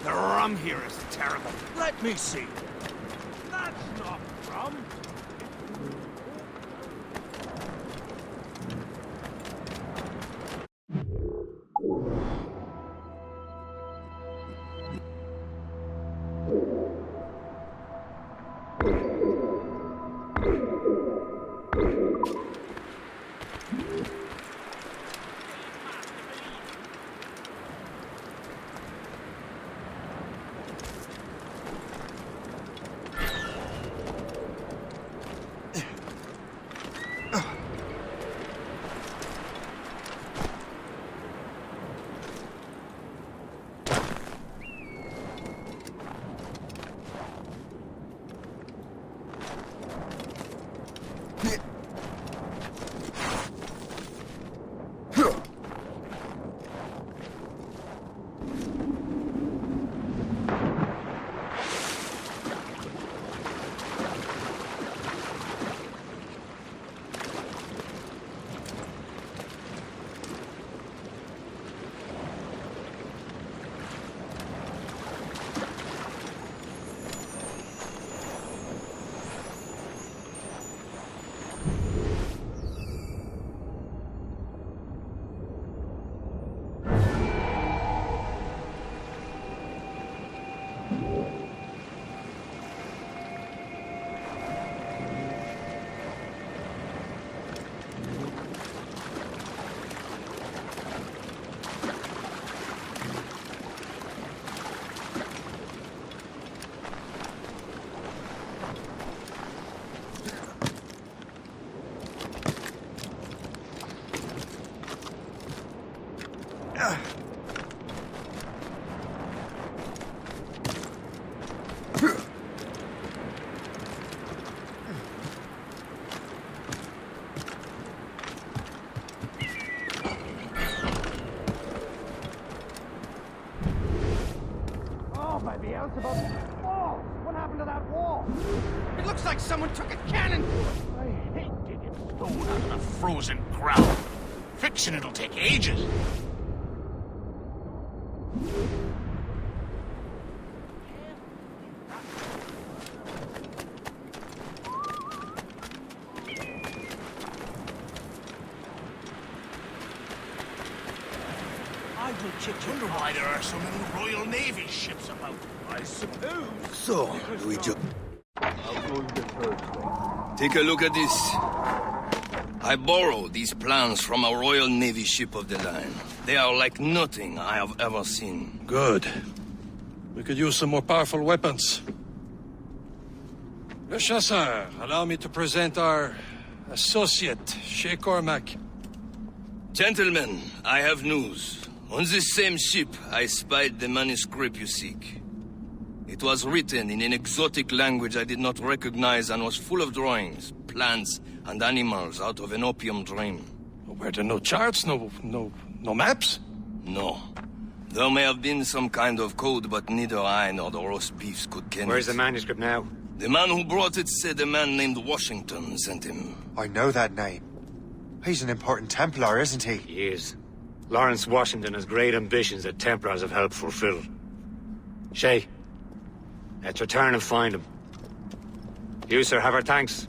The rum here is terrible. Let me see. That's not rum. What happened to that wall? It looks like someone took a cannon. I hate digging stone out of the frozen ground. Fixing it'll take ages. Wonder why there are so many Royal Navy ships about. I suppose. So, we just... Take a look at this. I borrowed these plans from a Royal Navy ship of the line. They are like nothing I have ever seen. Good. We could use some more powerful weapons. Le Chasseur, allow me to present our associate, Shay Cormac. Gentlemen, I have news. On this same ship, I spied the manuscript you seek. It was written in an exotic language I did not recognize and was full of drawings, plants, and animals out of an opium dream. Were there no charts, no maps? No. There may have been some kind of code, but neither I nor the roast beefs could ken Where's it. the manuscript now? The man who brought it said a man named Washington sent him. I know that name. He's an important Templar, isn't he? He is. Lawrence Washington has great ambitions that Templars have helped fulfill. Shay, let's return and find him. You, sir, have our thanks.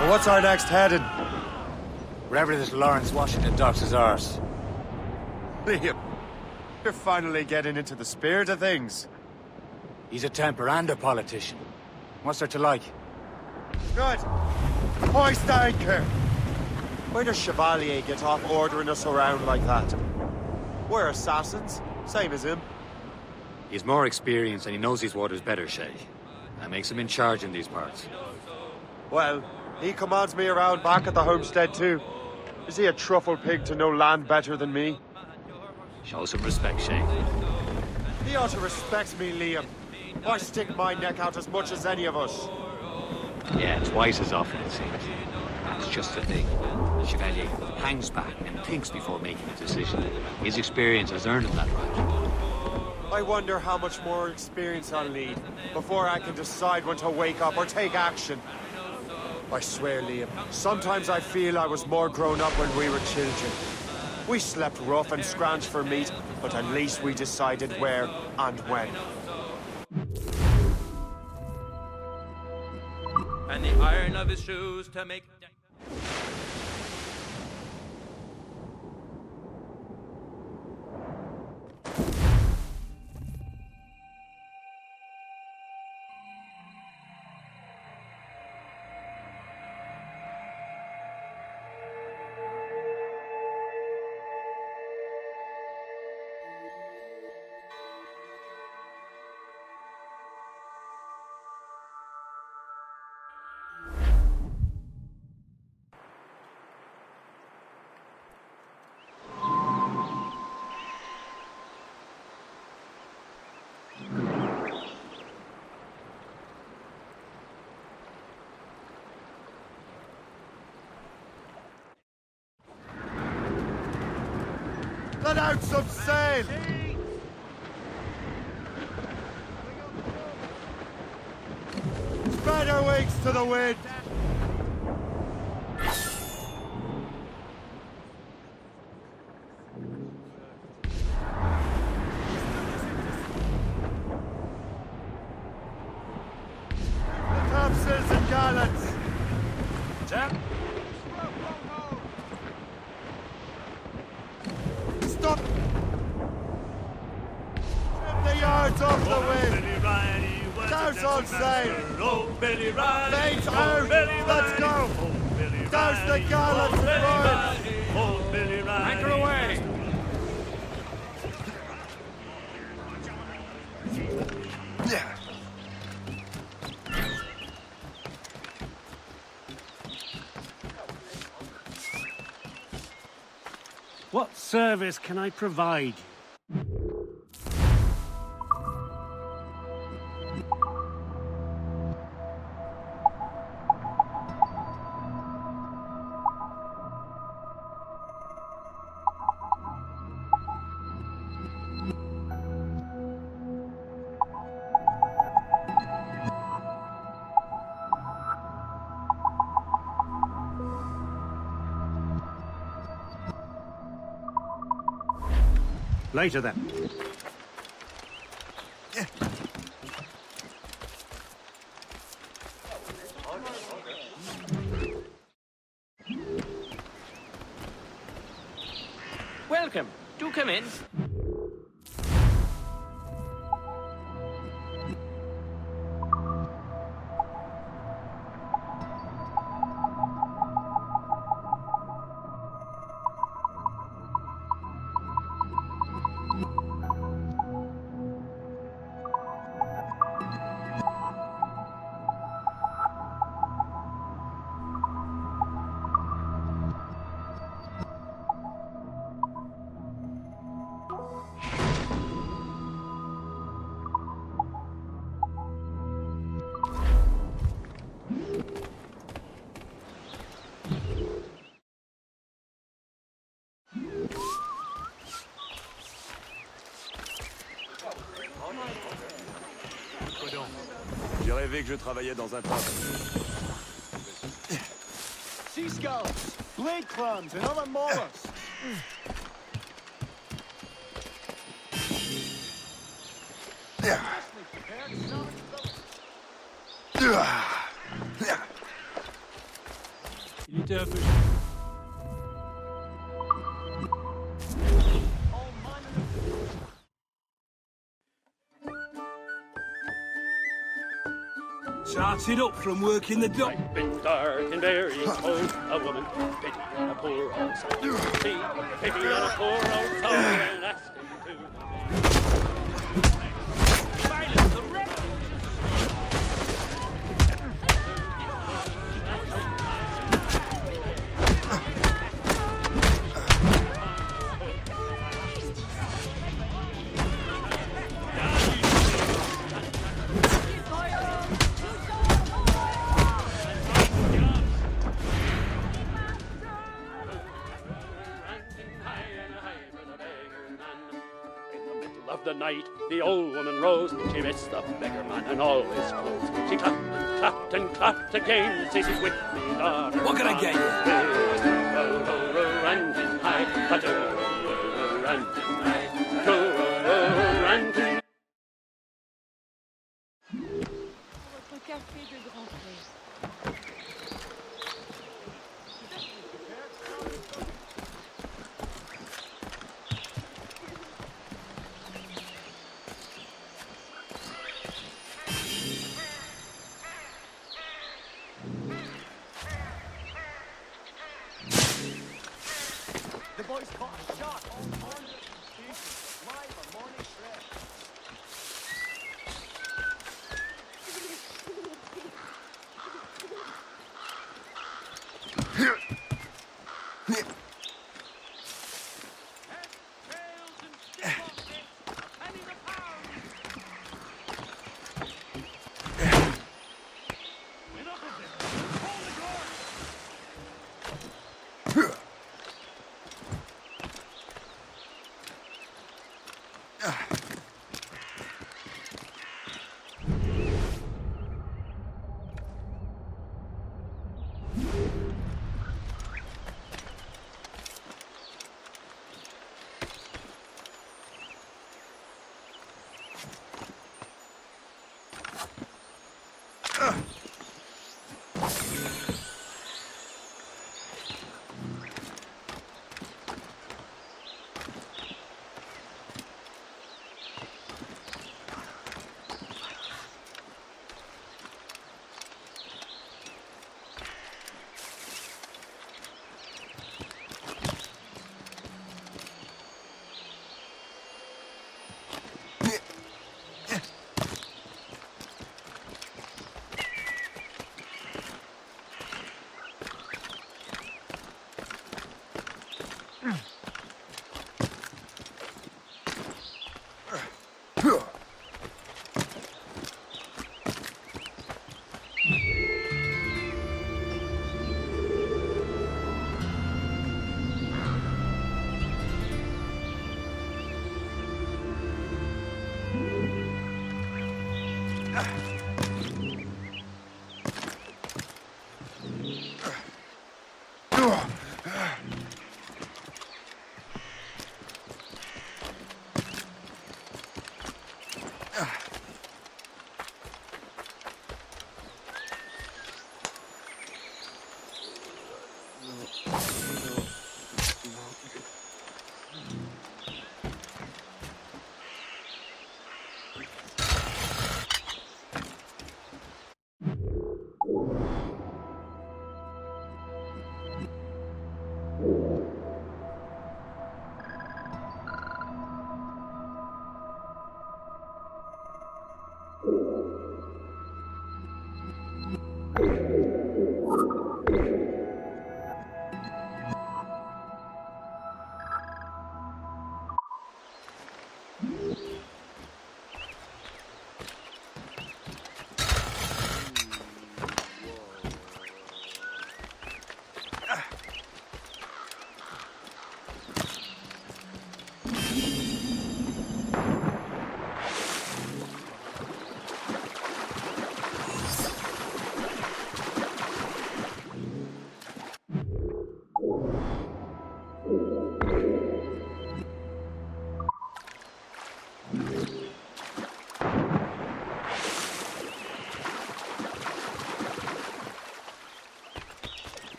Well, what's our next heading? Wherever this Lawrence Washington docks is ours. Liam, you're finally getting into the spirit of things. He's a Templar and a politician. What's there to like? Good. Hoist anchor! Where does Chevalier get off ordering us around like that? We're assassins, same as him. He's more experienced and he knows these waters better, Shay. That makes him in charge in these parts. Well, he commands me around back at the homestead too. Is he a truffle pig to know land better than me? Show some respect, Shay. He ought to respect me, Liam. I stick my neck out as much as any of us. Yeah, twice as often, it seems. That's just the thing. The Chevalier hangs back and thinks before making a decision. His experience has earned him that right. I wonder how much more experience I'll need before I can decide when to wake up or take action. I swear, Liam, sometimes I feel I was more grown up when we were children. We slept rough and scrounged for meat, but at least we decided where and when. And the iron of his shoes to make... Let out some sail! Spread our wings to the wind! The topsails and gallants! Jack? Stop! Trim the yards off the wind! Douse on sail! Mates out! Let's go! Douse the gallants and royals! Anchor away! service can I provide? Later then. Welcome. Do come in. J'ai rêvé que je travaillais dans un pub. Sea scallops, blade clams, and other mollusks. Il était un peu... Started up from working the dock. Been dark and very cold. A woman pity on a poor old soul. See, pity on a poor old soul and ask him to. Silence the rebels! Of the night, the old woman rose. She missed the beggar man and all his clothes. She clapped and clapped again. Says he's with me, daughter. What can I get you? Café de grand frère. The boys caught a shot on the station. Live on morning shred.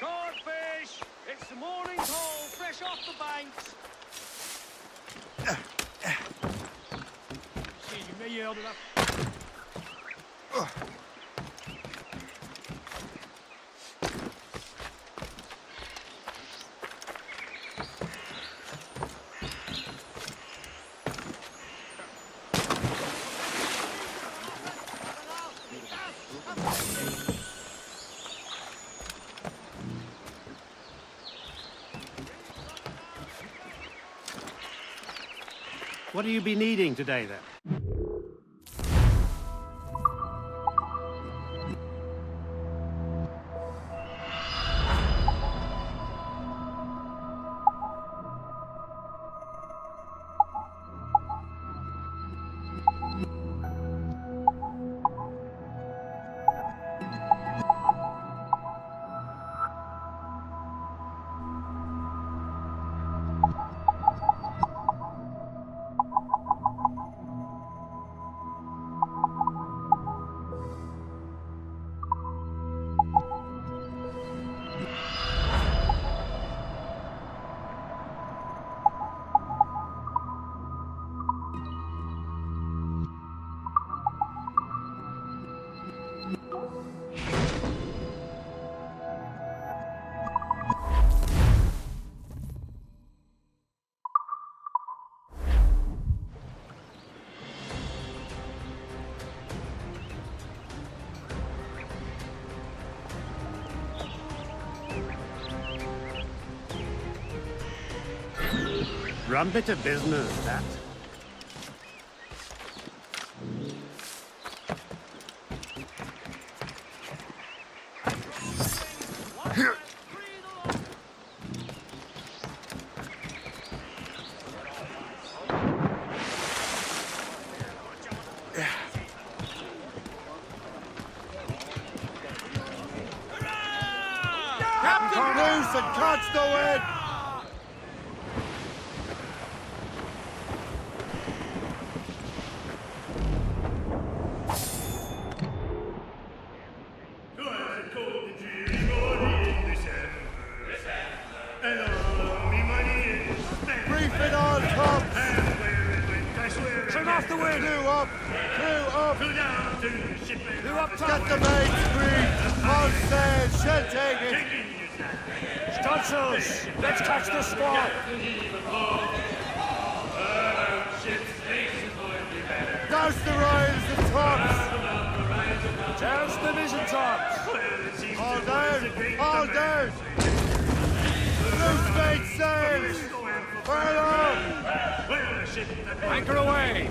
Codfish! It's the morning haul, fresh off the banks. Excuse me, you held it up. What do you be needing today, then? Rum bit of business, that. Captain Carnoose and Constowin! Get the main screen! All sail, shell taken! Stunsels! Let's catch the squall! Douse the royals and tops! Douse the mizzen tops! All down! All down! Loose main sails! Furlough! Anchor away!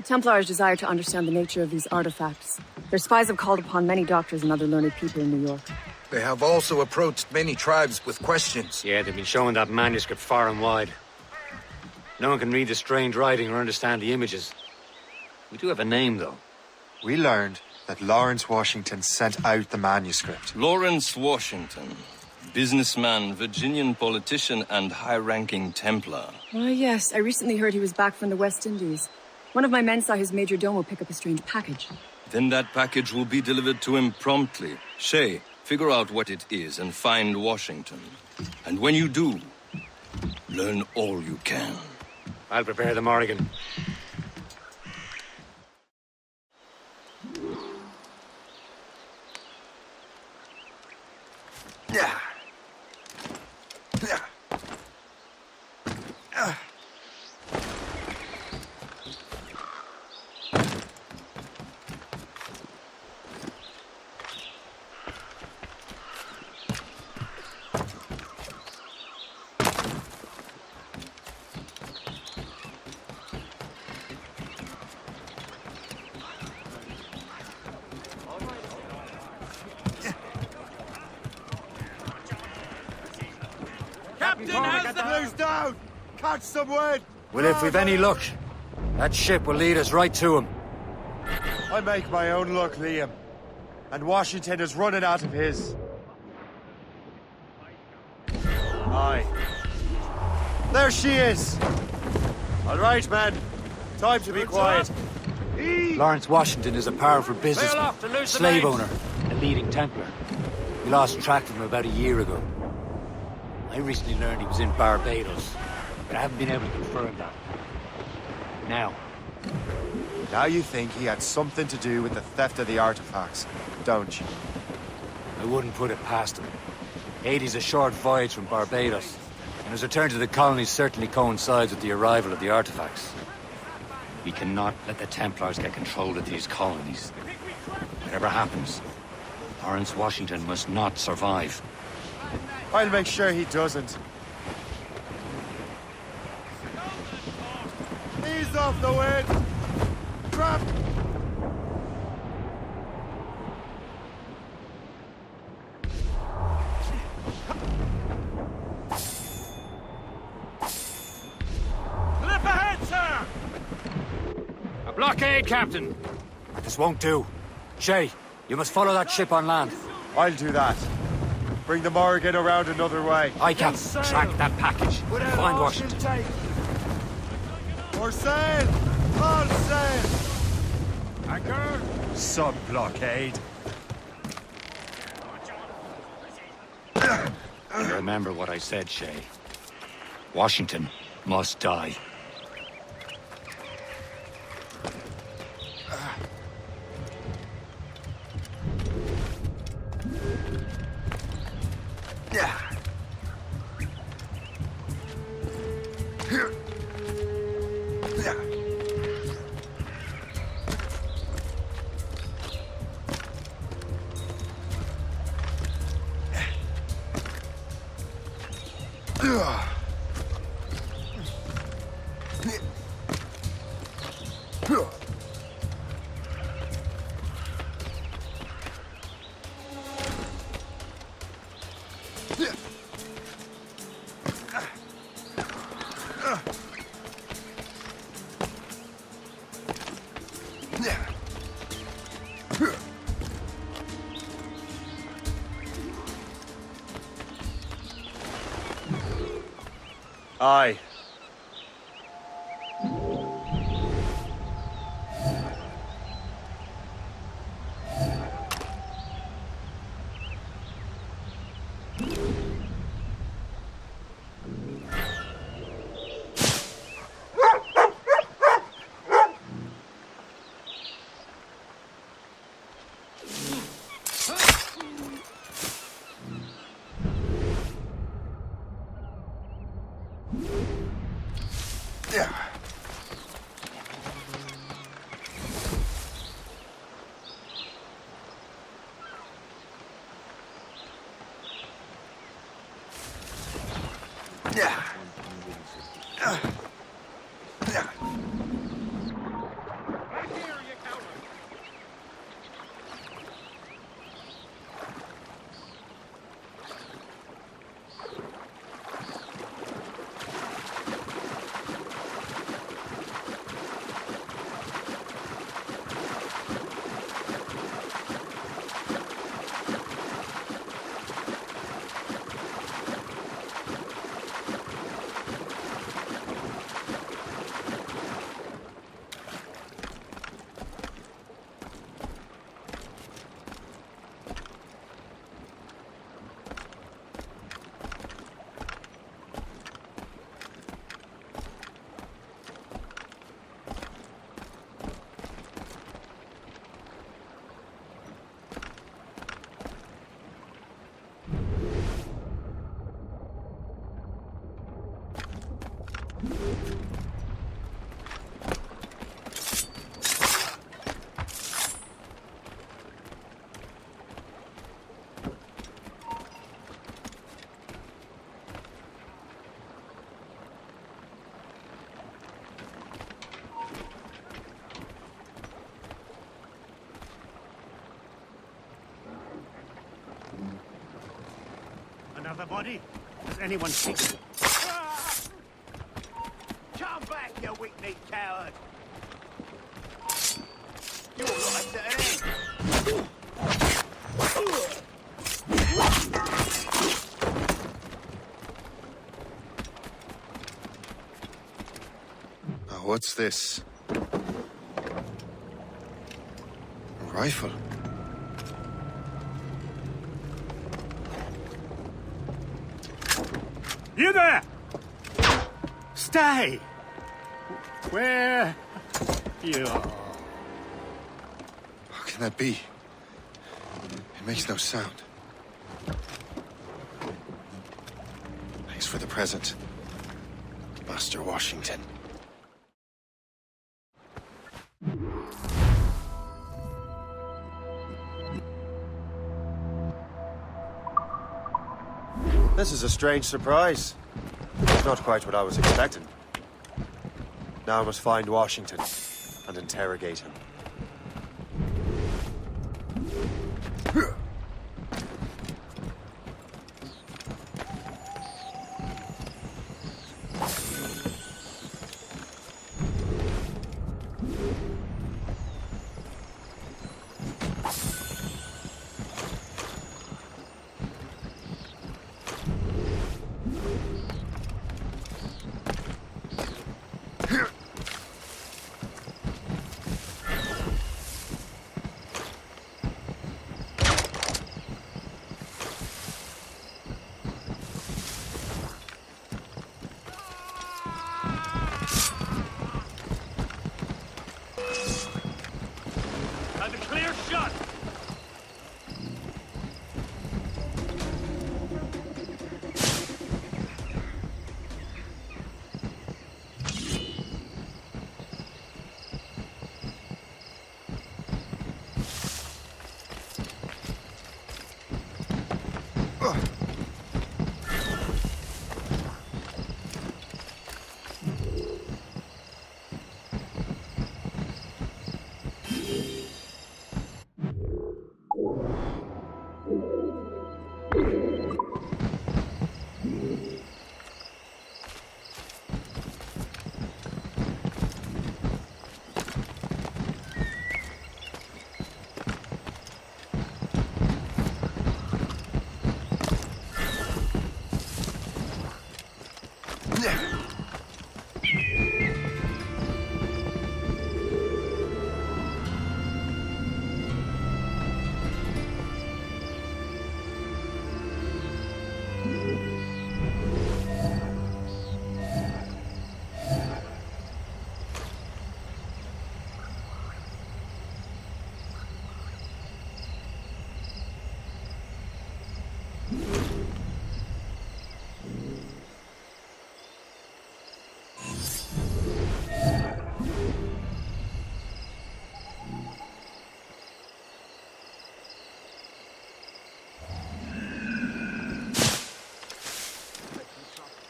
Templars desire to understand the nature of these artifacts. Their spies have called upon many doctors and other learned people in New York. They have also approached many tribes with questions. Yeah, they've been showing that manuscript far and wide. No one can read the strange writing or understand the images. We do have a name, though. We learned that Lawrence Washington sent out the manuscript. Lawrence Washington. Businessman, Virginian politician, and high-ranking Templar. Oh, yes. I recently heard he was back from the West Indies. One of my men saw his major domo pick up a strange package. Then that package will be delivered to him promptly. Shay, figure out what it is and find Washington. And when you do, learn all you can. I'll prepare the Morrigan. Yeah. Blues down! Catch some wind! Well, if we've any luck, that ship will lead us right to him. I make my own luck, Liam. And Washington is running out of his. Aye. There she is! All right, man. Time to be quiet. Lawrence Washington is a powerful businessman, slave owner, a leading Templar. We lost track of him about a year ago. I recently learned he was in Barbados, but I haven't been able to confirm that. Now you think he had something to do with the theft of the artifacts, don't you? I wouldn't put it past him. Haiti's a short voyage from Barbados, and his return to the colonies certainly coincides with the arrival of the artifacts. We cannot let the Templars get control of these colonies. Whatever happens, Lawrence Washington must not survive. I'll make sure he doesn't. Ease off the wind! Crap! Flip ahead, sir! A blockade, Captain! This won't do. Shay, you must follow that ship on land. I'll do that. Bring the Morrigan around another way. I can track that package. Find Washington. CORSAIR! All sail! Anchor! Sub-blockade. Remember what I said, Shay. Washington must die. Aye. Another body? Has anyone seen it? Come back, you weak-kneed coward! You're right to end! What's this? A rifle? You there! Stay! Where you are? How can that be? It makes no sound. Thanks for the present, Master Washington. This is a strange surprise. It's not quite what I was expecting. Now I must find Washington and interrogate him. Time to clear shot!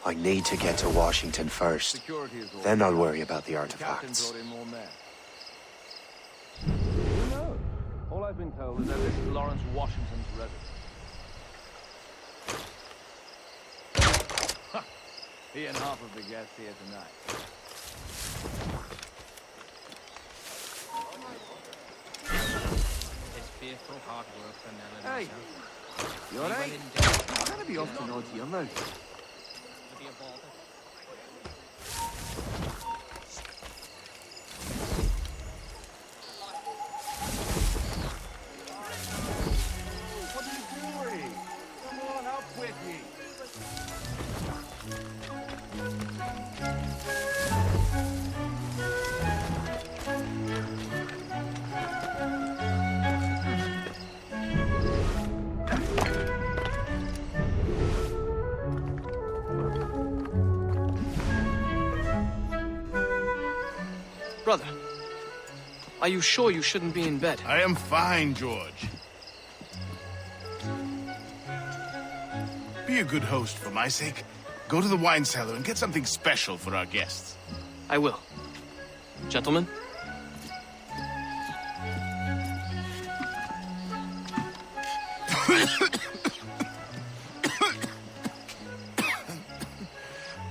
I need to get to Washington first. Then I'll worry about the artifacts. No. All I've been told is that this is Lawrence Washington's residence. He and half of the guests here tonight. It's fearful hard work for Nella. Hey, you alright? I'm gonna be off to nod here now. What are you doing? Come on, up with me. Brother, are you sure you shouldn't be in bed? I am fine, George. Be a good host for my sake. Go to the wine cellar and get something special for our guests. I will. Gentlemen?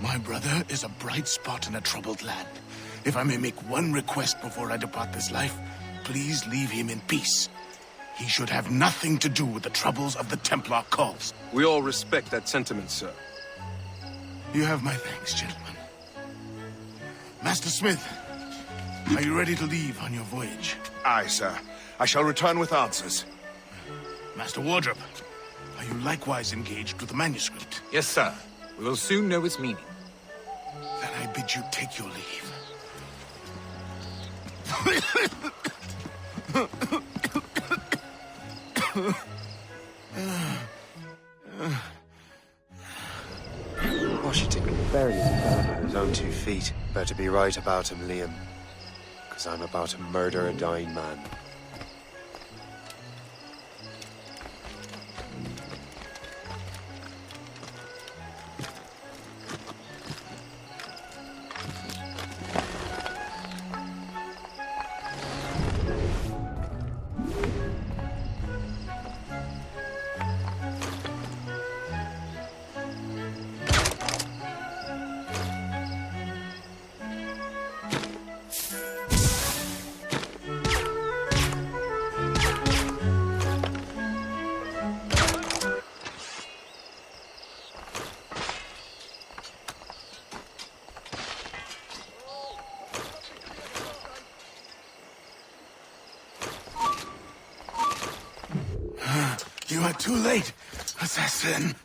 My brother is a bright spot in a troubled land. If I may make one request before I depart this life, please leave him in peace. He should have nothing to do with the troubles of the Templar cause. We all respect that sentiment, sir. You have my thanks, gentlemen. Master Smith, are you ready to leave on your voyage? Aye, sir. I shall return with answers. Master Wardrop, are you likewise engaged with the manuscript? Yes, sir. We will soon know its meaning. Then I bid you take your leave. Washington can barely stand on his own 2 feet. Better be right about him, Liam. Because I'm about to murder a dying man. You are too late, assassin.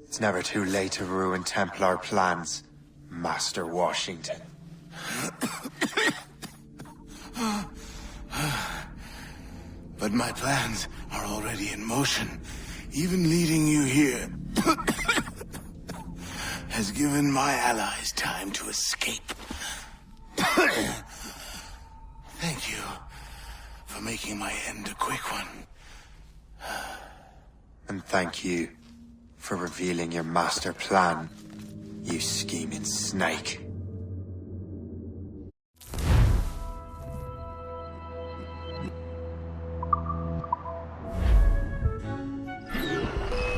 It's never too late to ruin Templar plans, Master Washington. But my plans are already in motion. Even leading you here has given my allies time to escape. Thank you for making my end a quick one. And thank you for revealing your master plan, you scheming snake.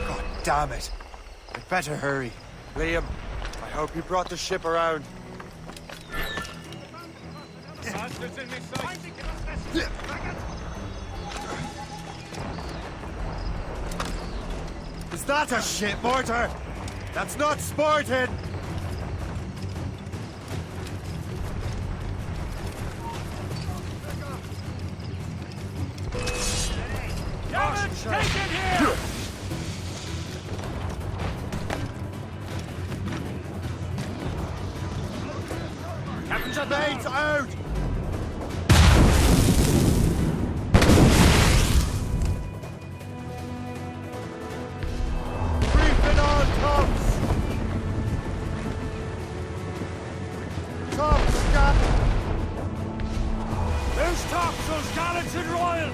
God damn it. I'd better hurry. Liam, I hope you brought the ship around. Is that a ship mortar? That's not sporting! Damn it! Take it here! Captain Bates out! Briefing on tops! Tops, Cap! Who's tops? Those gallants and royal!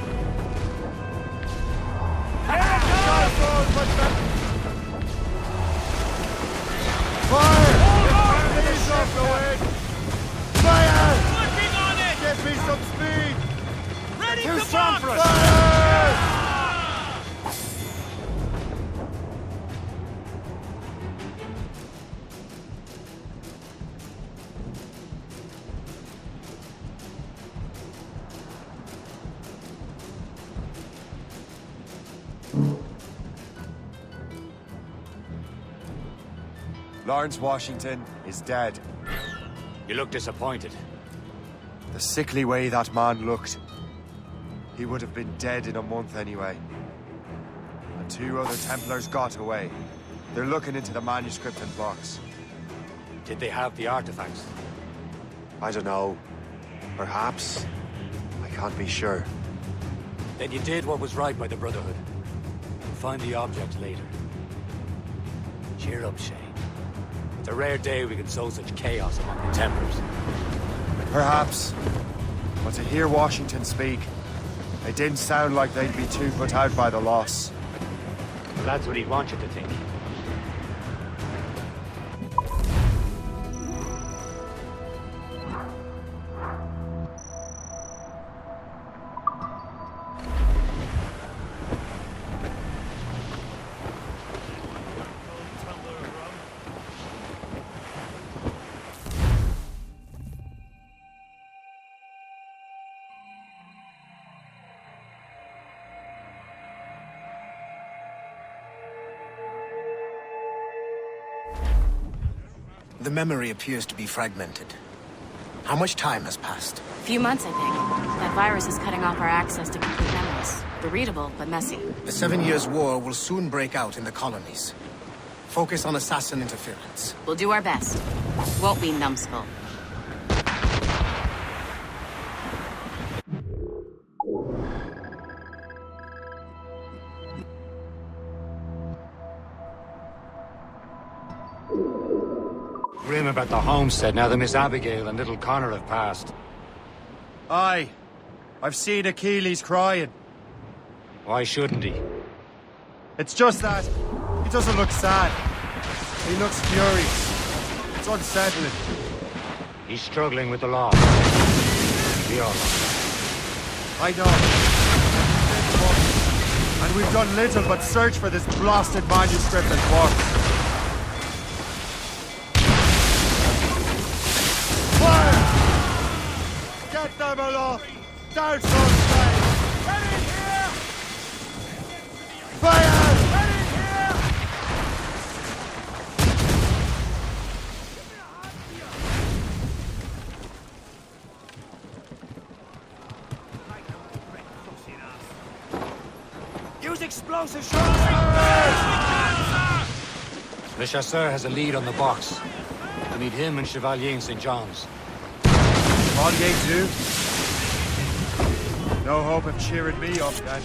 Fire! Get off the way! Fire! Working on it! Get me some speed! Ready Too to strong box! for us! Fire! Lawrence Washington is dead. You look disappointed. The sickly way that man looked. He would have been dead in a month anyway. And 2 other Templars got away. They're looking into the manuscript and box. Did they have the artifacts? I don't know. Perhaps. I can't be sure. Then you did what was right by the Brotherhood. We'll find the object later. Cheer up, Shane. It's a rare day we can sow such chaos among the Templars. Perhaps. But to hear Washington speak, it didn't sound like they'd be too put out by the loss. Well, that's what he'd want you to think. The memory appears to be fragmented. How much time has passed? A few months, I think. That virus is cutting off our access to complete memories. They're readable, but messy. The 7 Years' War will soon break out in the colonies. Focus on assassin interference. We'll do our best. Won't we, numbskull? Grim about the homestead now that Miss Abigail and little Connor have passed. Aye. I've seen Achilles crying. Why shouldn't he? It's just that he doesn't look sad. He looks furious. It's unsettling. He's struggling with the law. We all are. I know. And we've done little but search for this blasted manuscript and corpse. Fire! Get them aloft! Down some fire! Get in here! Fire! Get in here! Use explosive shots! Le Chasseur has a lead on the box. We need him and Chevalier in St. John's. Chevalier too? No hope of cheering me up, then.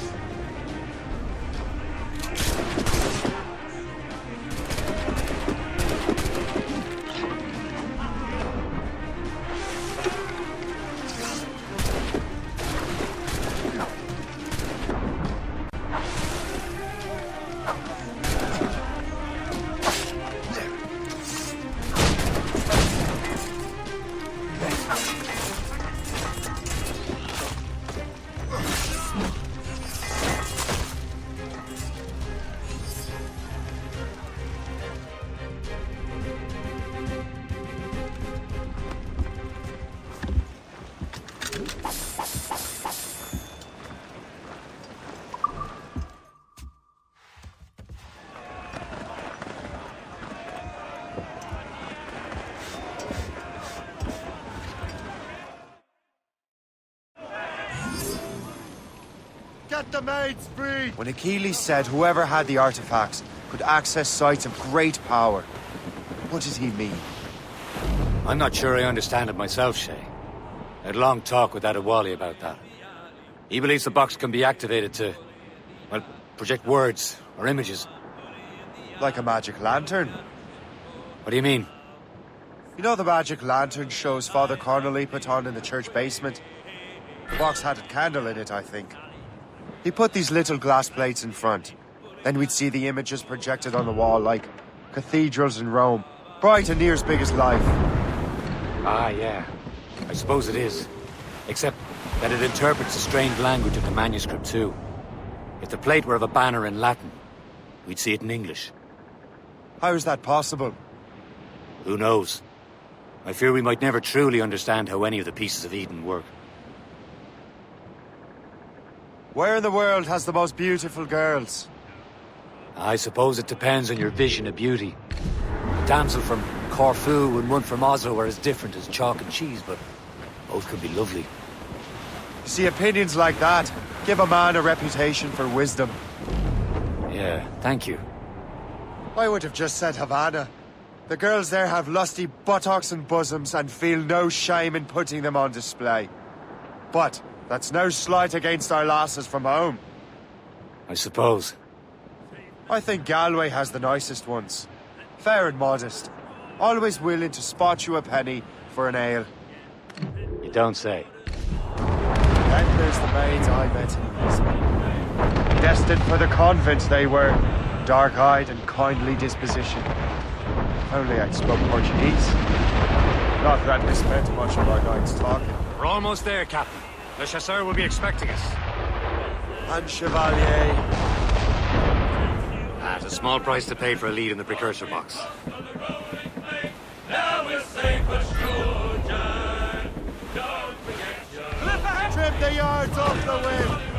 Get the maids free! When Achilles said whoever had the artifacts could access sites of great power, what did he mean? I'm not sure I understand it myself, Shay. I had a long talk with Adewale about that. He believes the box can be activated to, well, project words or images. Like a magic lantern? What do you mean? You know the magic lantern shows Father Connolly put on in the church basement? The box had a candle in it, I think. He put these little glass plates in front. Then we'd see the images projected on the wall like cathedrals in Rome. Bright and near as big as life. Ah, yeah. I suppose it is. Except that it interprets the strange language of the manuscript too. If the plate were of a banner in Latin, we'd see it in English. How is that possible? Who knows? I fear we might never truly understand how any of the pieces of Eden work. Where in the world has the most beautiful girls? I suppose it depends on your vision of beauty. A damsel from Corfu and one from Oslo are as different as chalk and cheese, but both could be lovely. You see, opinions like that give a man a reputation for wisdom. Yeah, thank you. I would have just said Havana. The girls there have lusty buttocks and bosoms and feel no shame in putting them on display. But that's no slight against our lasses from home. I suppose. I think Galway has the nicest ones. Fair and modest. Always willing to spot you a penny for an ale. You don't say. Then there's the maids I met in Lisbon. Destined for the convent they were. Dark-eyed and kindly disposition. If only I spoke Portuguese. Not that we spent much of our nights talking. We're almost there, Captain. The chasseur will be expecting us. And Chevalier. That's a small price to pay for a lead in the precursor box. Now we're safe for sure, John. Don't forget your... Trim the yards off the wind.